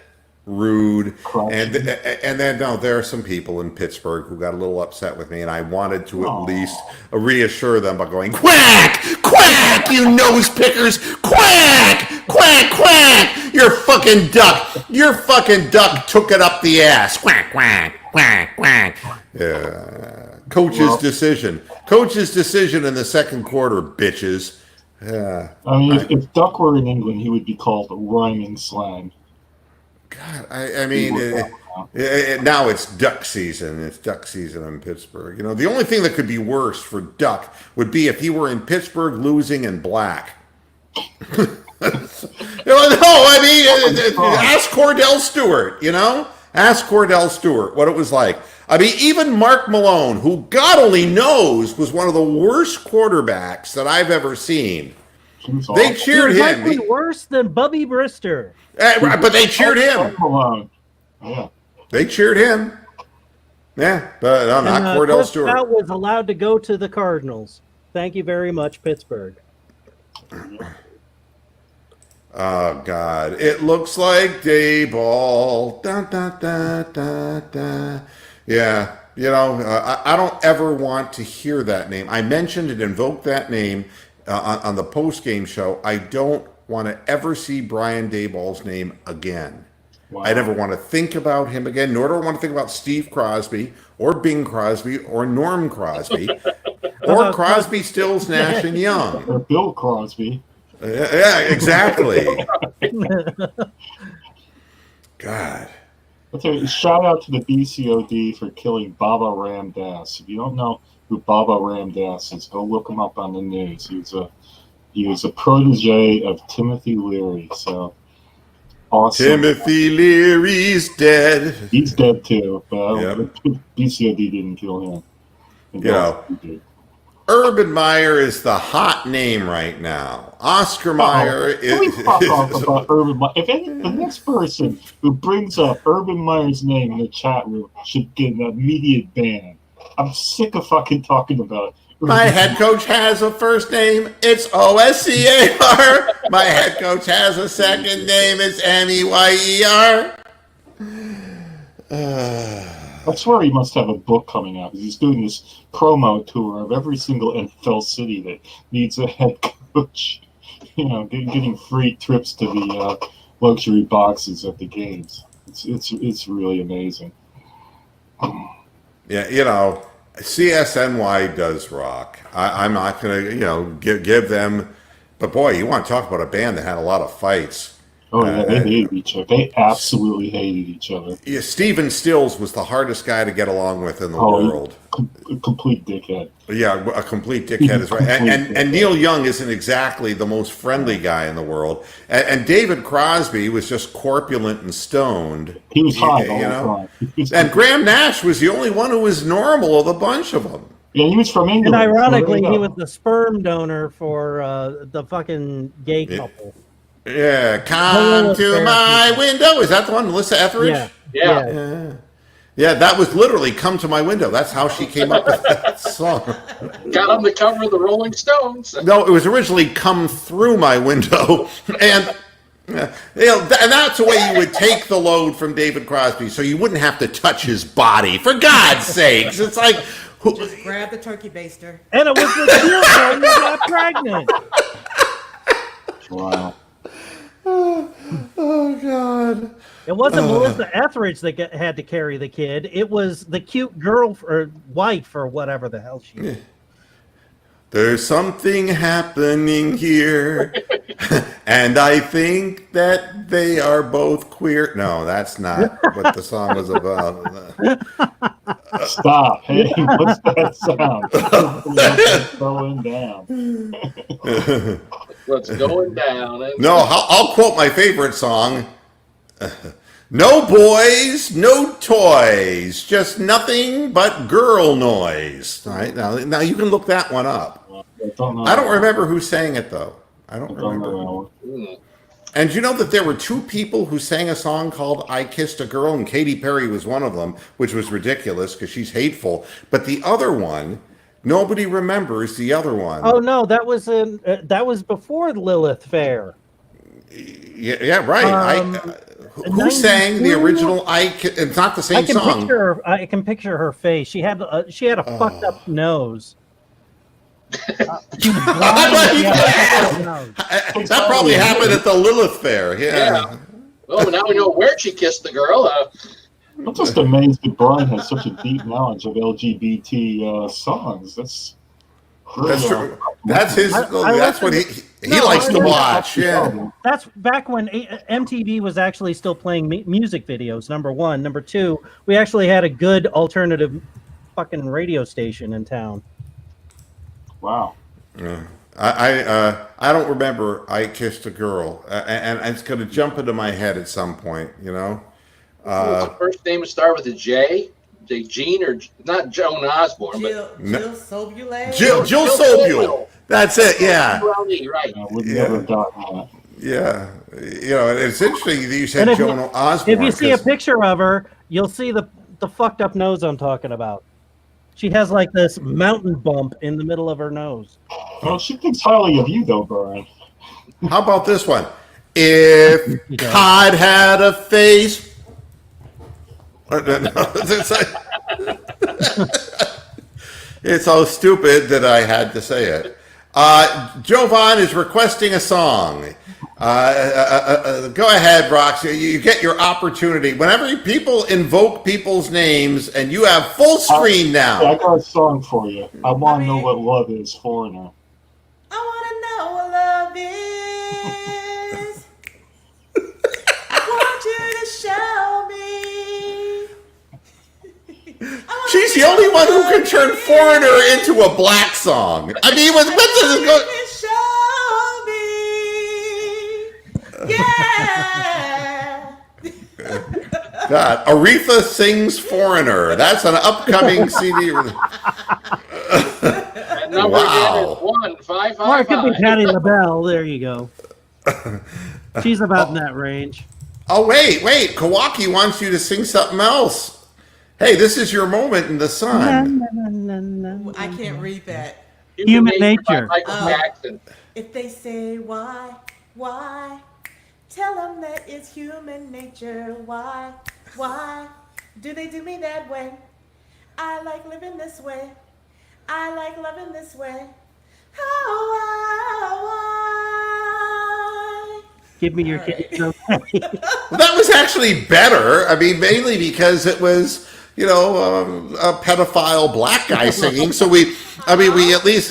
rude. Crushing. And then no, there are some people in Pittsburgh who got a little upset with me, and I wanted to Aw. at least reassure them by going, quack, quack, you nose pickers, quack, quack, quack, your fucking duck took it up the ass, quack, quack, quack, quack. Yeah. Coach's decision in the second quarter, bitches. Yeah. I mean, if Duck were in England, he would be called rhyming slang. God, I mean, now it's duck season. It's duck season in Pittsburgh. You know, the only thing that could be worse for Duck would be if he were in Pittsburgh losing in black. No, I mean, ask Cordell Stewart, you know? Ask Cordell Stewart what it was like. I mean, even Mark Malone, who God only knows was one of the worst quarterbacks that I've ever seen. They cheered He was him. likely worse than Bubby Brister. But they cheered him. Yeah. They cheered him. Yeah, but no, not Cordell Cliff Stewart. Stout was allowed to go to the Cardinals. Thank you very much, Pittsburgh. Oh, God. It looks like Dayball. Da, da, da, da, da. Yeah, you know, I don't ever want to hear that name. I mentioned and invoked that name on the postgame show. I don't want to ever see Brian Dayball's name again. Wow. I never want to think about him again, nor do I want to think about Steve Crosby or Bing Crosby or Norm Crosby or Crosby, Stills, Nash, and Young. Or Bill Crosby. Yeah, exactly. God. I'll tell you, shout out to the BCOD for killing Baba Ramdas. If you don't know who Baba Ramdas is, go look him up on the news. He was a protege of Timothy Leary. So awesome. Timothy Leary's dead. He's dead too, but Yep. BCOD didn't kill him. You know, Urban Meyer is the hot name right now. Oscar Meyer Can we is. fuck off about Urban Meyer? If the next person who brings up Urban Meyer's name in the chat room should get an immediate ban. I'm sick of fucking talking about it. My head coach has a first name. It's OSCAR. My head coach has a second name. It's MEYER. I swear he must have a book coming out because he's doing this promo tour of every single NFL city that needs a head coach. You know, getting free trips to the luxury boxes at the games. It's really amazing. Yeah, you know, CSNY does rock. I'm not going to, you know, give them. But boy, you want to talk about a band that had a lot of fights. Oh, yeah, they hated each other. They absolutely hated each other. Yeah, Stephen Stills was the hardest guy to get along with in the world. A complete dickhead. Yeah, a complete dickhead is right. And Neil Young isn't exactly the most friendly guy in the world. And David Crosby was just corpulent and stoned. He was high you all know? the time. And Graham Nash was the only one who was normal of the bunch of them. Yeah, he was from England. And ironically, so he was the sperm donor for the fucking gay couple. Yeah, come to my window. Is that the one, Melissa Etheridge? Yeah. Yeah, that was literally "Come to My Window." That's how she came up with that song. Got on the cover of the Rolling Stones. No, it was originally "Come Through My Window," and you know, and that's the way you would take the load from David Crosby, so you wouldn't have to touch his body. For God's sakes, it's like Just grab the turkey baster. And it was the deal girl who got pregnant. Wow. oh God. It wasn't Melissa Etheridge that had to carry the kid. It was the cute girl or wife or whatever the hell she was. There's something happening here, and I think that they are both queer. No, that's not what the song was about. Stop. Hey, what's that sound? What's going down? What's going down? No, I'll quote my favorite song. No boys, no toys, just nothing but girl noise. All right, now you can look that one up. I don't remember who sang it though. I don't remember. And you know that there were two people who sang a song called "I Kissed a Girl," and Katy Perry was one of them, which was ridiculous because she's hateful. But the other one, nobody remembers the other one. Oh no, that was before Lilith Fair. Yeah, right. Who sang the original? It's not the same song. I can picture her face. She had a fucked up nose. She was blind. She had a fucked up nose. That probably happened at the Lilith Fair. Yeah. Oh, now we know where she kissed the girl. I'm just amazed that Brian has such a deep knowledge of LGBT songs. That's true. That's his. That's what he likes to watch. Yeah. That's back when MTV was actually still playing music videos. Number one. Number two, we actually had a good alternative fucking radio station in town. Wow. I don't remember I Kissed a Girl, and it's going to jump into my head at some point. What's the first name to start with a J? Jean or not Joan Osborne, Jill but Sobule. Jill Sobule. That's it. Yeah. Right. We've never gotten that. Yeah. It's interesting that you said Joan Osborne. If you see a picture of her, you'll see the fucked up nose I'm talking about. She has like this mountain bump in the middle of her nose. Well, she thinks highly of you, though, Brian. How about this one? If Cod had a face. It's so stupid that I had to say it. Jovan is requesting a song. Go ahead, Brox. You get your opportunity. Whenever people invoke people's names, and you have full screen now. I got a song for you. I want to know what love is, Foreigner. I want to know what love is. I want you to show me. She's the only one who can turn Foreigner into a black song. I mean, what does it go? Yeah. God, Aretha sings Foreigner. That's an upcoming CD. Wow. 1-555. Or it could be Patti LaBelle. There you go. She's about in that range. Oh, wait. Kawaki wants you to sing something else. Hey, this is your moment in the sun. I can't read that. Human Nature. If they say why, tell them that it's human nature. Why do they do me that way? I like living this way. I like loving this way. Oh, why? Give me your kid. Well, that was actually better. I mean, mainly because it was, a pedophile black guy singing. So we at least,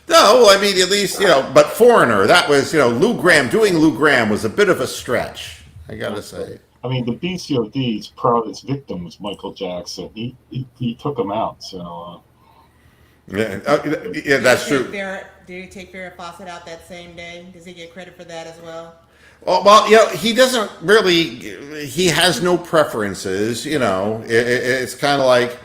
no, I mean, at least, but Foreigner, that was, Lou Gramm, doing Lou Gramm was a bit of a stretch, I gotta say. I mean, the BCOD's proudest victim was Michael Jackson. He took him out, so. Yeah, that's true. Did he take Farrah Fawcett out that same day? Does he get credit for that as well? Well, he doesn't really, he has no preferences, it's kind of like,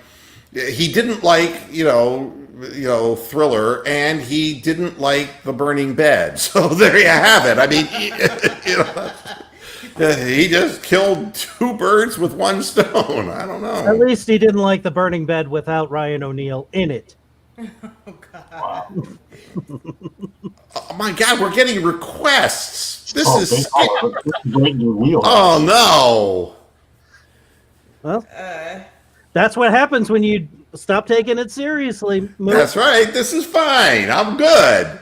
he didn't like, Thriller, and he didn't like The Burning Bed. So there you have it. I mean, he just killed two birds with one stone. I don't know. At least he didn't like The Burning Bed without Ryan O'Neal in it. Oh, God. Wow. Oh, my God, we're getting requests. This is... Oh, no. Well, that's what happens when you stop taking it seriously. Moose. That's right. This is fine. I'm good.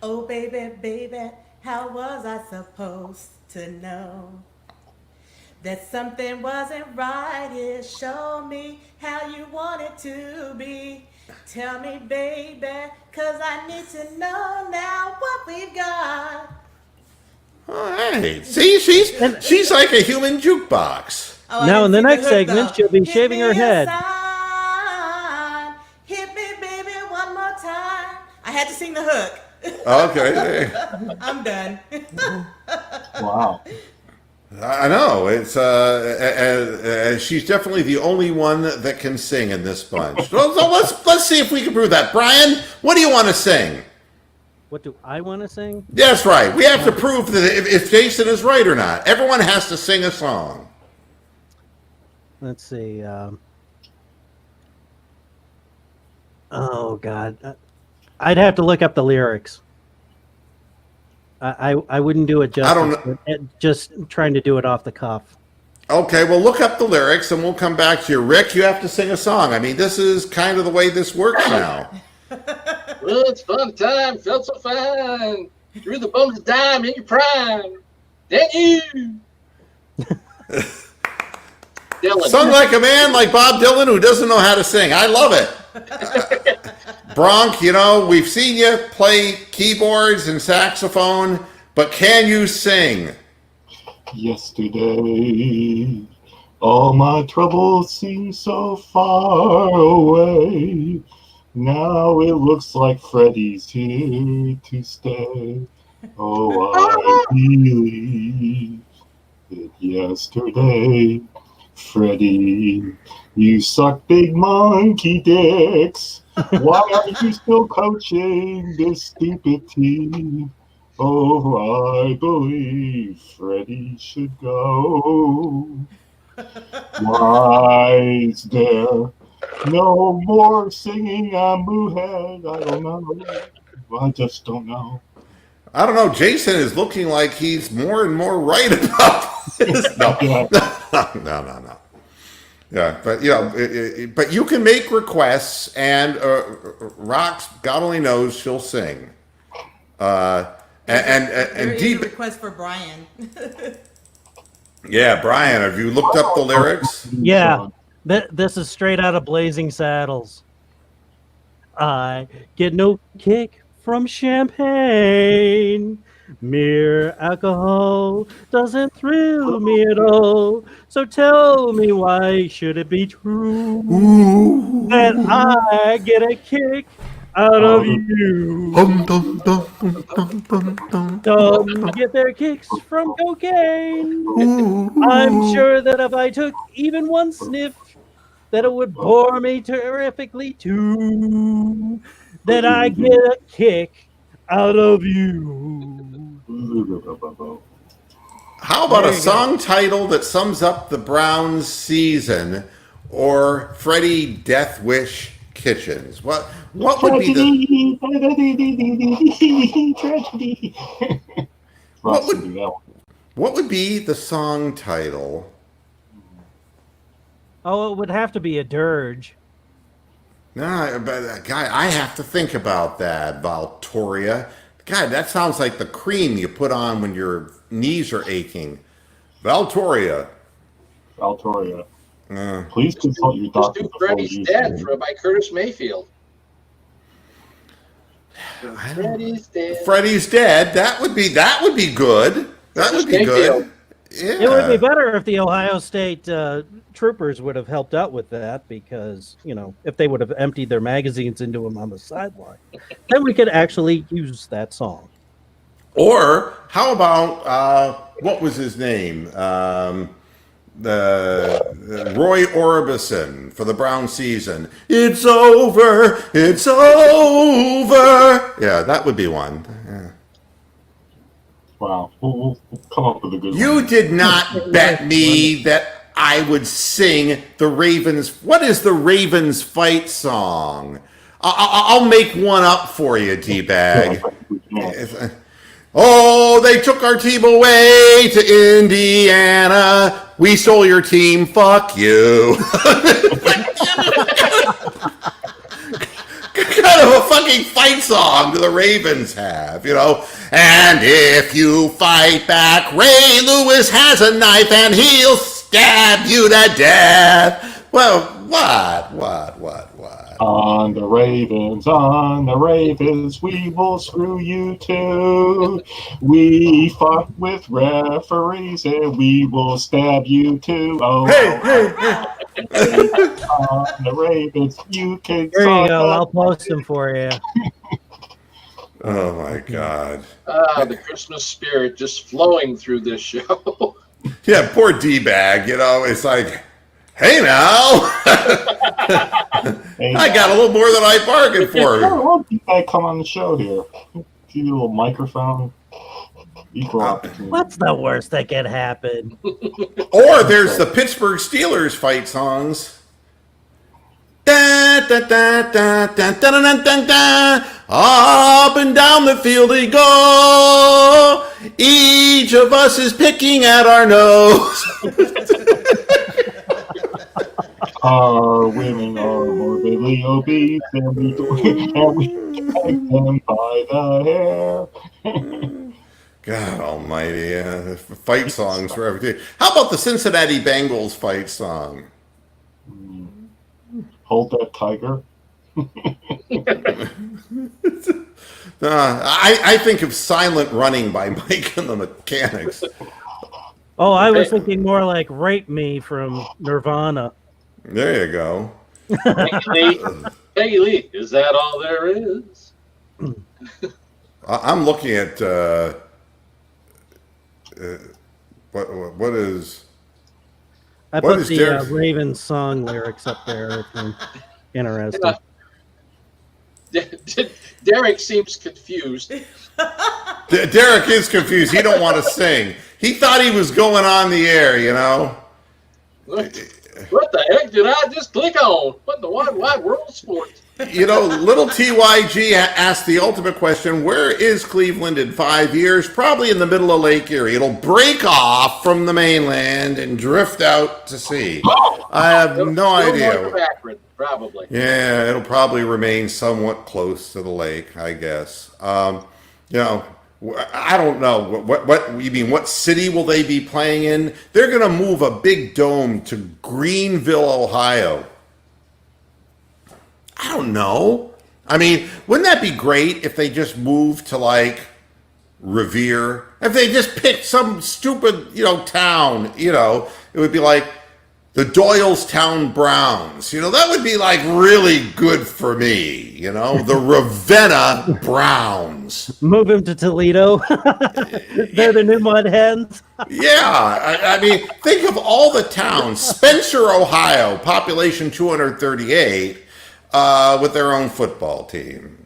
Oh, baby, how was I supposed to know that something wasn't right here? Show me how you want it to be. Tell me, baby, because I need to know now what we've got. All right. See, she's like a human jukebox. Oh, now, in the next segment, though. she'll be Hit shaving me her a head. sign. Hit me, baby, one more time. I had to sing the hook. Okay. I'm done. wow. I know. It's she's definitely the only one that can sing in this bunch. So let's see if we can prove that. Brian, what do you want to sing? What do I want to sing? That's right. We have to prove that if Jason is right or not. Everyone has to sing a song. Let's see. Oh, God. I'd have to look up the lyrics. I wouldn't do it justice. I don't know. Just trying to do it off the cuff. Okay, well, look up the lyrics and we'll come back to you. Rick, you have to sing a song. I mean, this is kind of the way this works now. Well, it's fun time, felt so fine. Threw the bums a dime in your prime. Then you. Dylan. Sung like a man like Bob Dylan who doesn't know how to sing. I love it. Bronk, you know, we've seen you play keyboards and saxophone, but can you sing? Yesterday, all my troubles seem so far away. Now it looks like Freddie's here to stay. Oh, I believe that yesterday, Freddie, you suck big monkey dicks. Why are you still coaching this stupid team? Oh, I believe Freddie should go. Why is there no more singing on Moohead? I don't know. I just don't know. I don't know. Jason is looking like he's more and more right about this. No. No. Yeah, but you know, but you can make requests, and Rox, God only knows she'll sing. And deep request for Brian. Yeah, Brian, have you looked up the lyrics? Yeah, this is straight out of Blazing Saddles. I get no kick from champagne. Mere alcohol doesn't thrill me at all. So tell me, why should it be true that I get a kick out of you? Some get their kicks from cocaine. I'm sure that if I took even one sniff, that it would bore me terrifically too. That I get a kick out of you. How about a song title that sums up the Browns season, or Freddie Death Wish Kitchens? What would be the tragedy? What would be the song title? Oh, it would have to be a dirge. No, but guy, I have to think about that, Valtoria. God, that sounds like the cream you put on when your knees are aching. Valtoria. Please consult your doctor. Just do Freddie's Dead by Curtis Mayfield. Freddie's Dead. That would be good. That would be good. Yeah. It would be better if the Ohio State troopers would have helped out with that, because, you know, if they would have emptied their magazines into him on the sideline, then we could actually use that song. Or how about what was his name? The Roy Orbison for the Brown season. It's over. It's over. Yeah, that would be one. Yeah. Wow, we'll come up with a good one. You did not bet me that I would sing the Ravens. What is the Ravens fight song? I'll make one up for you, D-Bag. Oh, they took our team away to Indiana. We stole your team. Fuck you. Kind of a fucking fight song do the Ravens have, you know? And if you fight back, Ray Lewis has a knife and he'll stab you to death. Well, what? On the Ravens, we will screw you too. We fought with referees and we will stab you too. Oh, hey. On the Ravens, you can. There you go. I'll post them for you. Oh my God. The Christmas spirit just flowing through this show. Yeah, poor D-Bag, you know, it's like, hey now, I got a little more than I bargained for. I want D-Bag come on the show here. Give you a little microphone. Equal opportunity. What's the worst that can happen? Or there's the Pittsburgh Steelers fight songs. Da, da, da, da, da, da, da, da, da, da. Up and down down the field we go. Each of us is picking at our nose. Our women are morbidly obese, and we take them by the hair. God almighty. Fight songs for everything. How about the Cincinnati Bengals fight song? Hold that tiger. I think of Silent Running by Mike and the Mechanics. Oh, I was thinking more like Rape Me from Nirvana. There you go. Peggy Lee, is that all there is? I'm looking at what is. I what put is the Derek- Raven song lyrics up there if you're interested. Derek seems confused. Derek is confused. He don't want to sing. He thought he was going on the air, you know. What the heck did I just click on? What in the wide world of sports? You know, little TYG asked the ultimate question, where is Cleveland in 5 years? Probably in the middle of Lake Erie. It'll break off from the mainland and drift out to sea. I have no Still idea. north of Akron, probably. Yeah, it'll probably remain somewhat close to the lake, I guess. You know, I don't know. What you mean? What city will they be playing in? They're going to move a big dome to Greenville, Ohio. I don't know. I mean, wouldn't that be great if they just moved to like Revere? If they just picked some stupid, town, it would be like the Doylestown Browns. That would be like really good for me. The Ravenna Browns. Move him to Toledo. They're the new Mud Hens. Yeah, I mean, think of all the towns. Spencer, Ohio, population 238. With their own football team,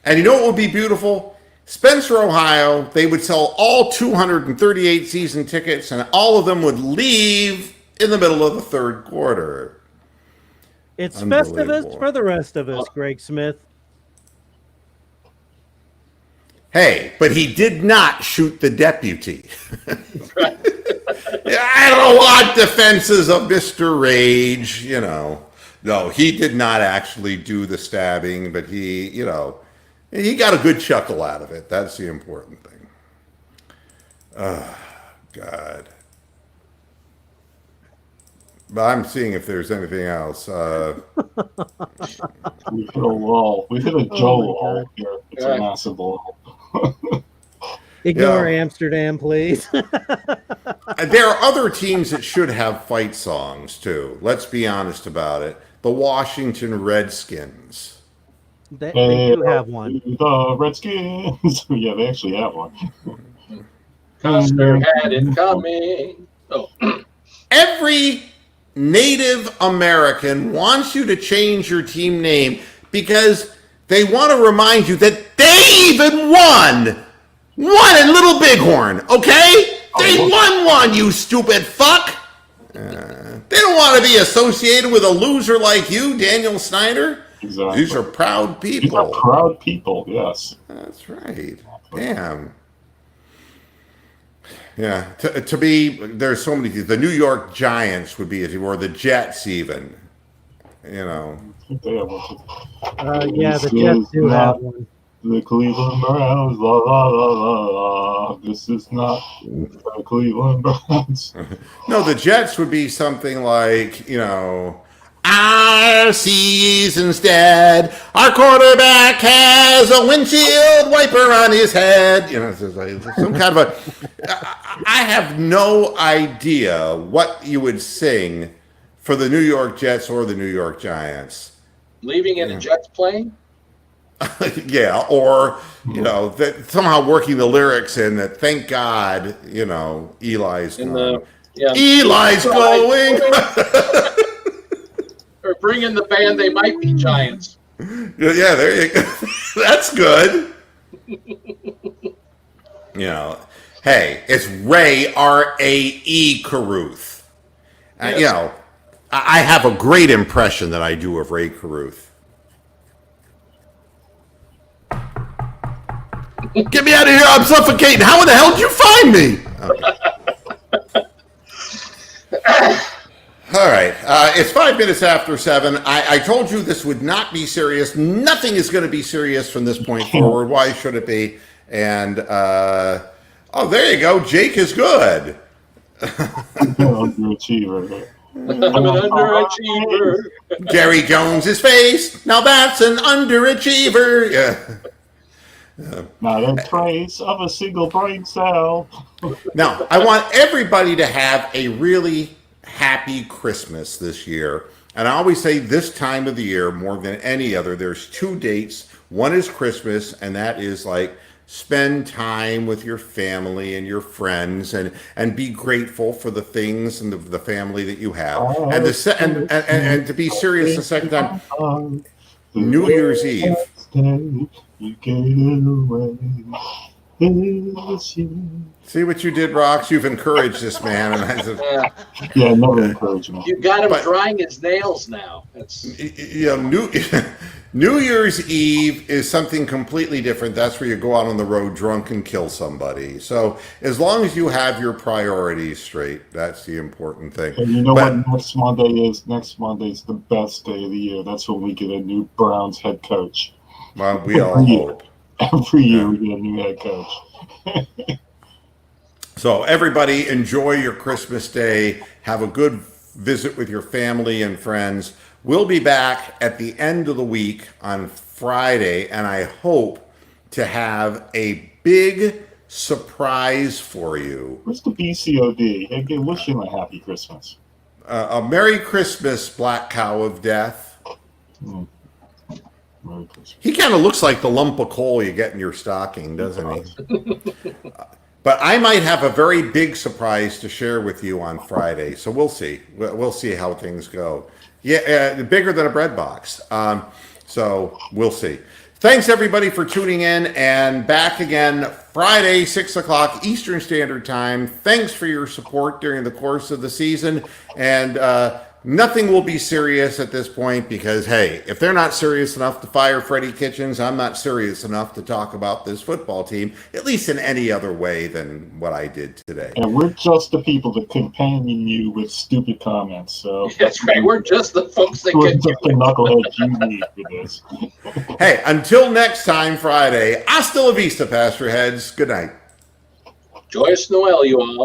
And you know what would be beautiful? Spencer, Ohio, they would sell all 238 season tickets, and all of them would leave in the middle of the third quarter. It's Festivus for the rest of us, Greg Smith. Hey, but he did not shoot the deputy. I don't want defenses of Mr. Rage, No, he did not actually do the stabbing, but he got a good chuckle out of it. That's the important thing. Oh, God. But I'm seeing if there's anything else. We hit a wall. We hit a Joe wall here. It's a massive wall. Ignore Amsterdam, please. There are other teams that should have fight songs, too. Let's be honest about it. The Washington Redskins. They do have one. The Redskins. Yeah, they actually have one. Custer had it coming. Oh. Every Native American wants you to change your team name because they want to remind you that they even won in Little Bighorn, okay? They won one, you stupid fuck. They don't want to be associated with a loser like you, Daniel Snyder. Exactly. These are proud people. These are proud people, yes. That's right. Damn. Yeah. To be, there's so many. The New York Giants would be, or the Jets even. I think they have one. Yeah, the Jets do have one. The Cleveland Browns, la la la la la. This is not the Cleveland Browns. No, the Jets would be something like, our season's dead. Our quarterback has a windshield wiper on his head. Some kind of a. I have no idea what you would sing for the New York Jets or the New York Giants. Leaving in a Jets plane? Yeah, or that somehow working the lyrics in that. Thank God, Eli's gone. Eli's going. Or bring in the band. They might be Giants. Yeah, there you go. That's good. Hey, it's Ray R-A-E Carruth. Yes. I have a great impression that I do of Ray Carruth. Get me out of here. I'm suffocating. How in the hell did you find me? All right. It's 5 minutes after 7. I told you this would not be serious. Nothing is going to be serious from this point forward. Why should it be? And, oh, there you go. Jake is good. Underachiever. I'm an underachiever. Jerry Jones's face. Now that's an underachiever. Yeah. Not a trace of a single brain cell. Now, I want everybody to have a really happy Christmas this year. And I always say this time of the year, more than any other, there's 2 dates. One is Christmas, and that is like spend time with your family and your friends and be grateful for the things and the family that you have. And to be serious the second time, New Year's Eve. You gave away this year. See what you did, Rox? You've encouraged this man. And Yeah, never encouragement. You got him drying his nails now. New Year's Eve is something completely different. That's where you go out on the road drunk and kill somebody. So as long as you have your priorities straight, that's the important thing. And you know what next Monday is? Next Monday is the best day of the year. That's when we get a new Browns head coach. Well, we all hope. Every year we get a new head coach. So everybody enjoy your Christmas day. Have a good visit with your family and friends. We'll be back at the end of the week on Friday, and I hope to have a big surprise for you. Where's the BCOD? Again, wish him a happy Christmas. A Merry Christmas, Black Cow of Death. Merry Christmas. He kind of looks like the lump of coal you get in your stocking, doesn't he? But I might have a very big surprise to share with you on Friday, so we'll see. We'll see how things go. Yeah, bigger than a bread box. So we'll see. Thanks, everybody, for tuning in, and back again Friday, 6 o'clock Eastern Standard Time. Thanks for your support during the course of the season, and nothing will be serious at this point because, hey, if they're not serious enough to fire Freddie Kitchens, I'm not serious enough to talk about this football team, at least in any other way than what I did today. And we're just the people that companion you with stupid comments. So that's right. We're just the folks that we're get just the knuckleheads you need for this. Hey, until next time, Friday, hasta la vista, Pastor Heads. Good night. Joyous Noel, you all.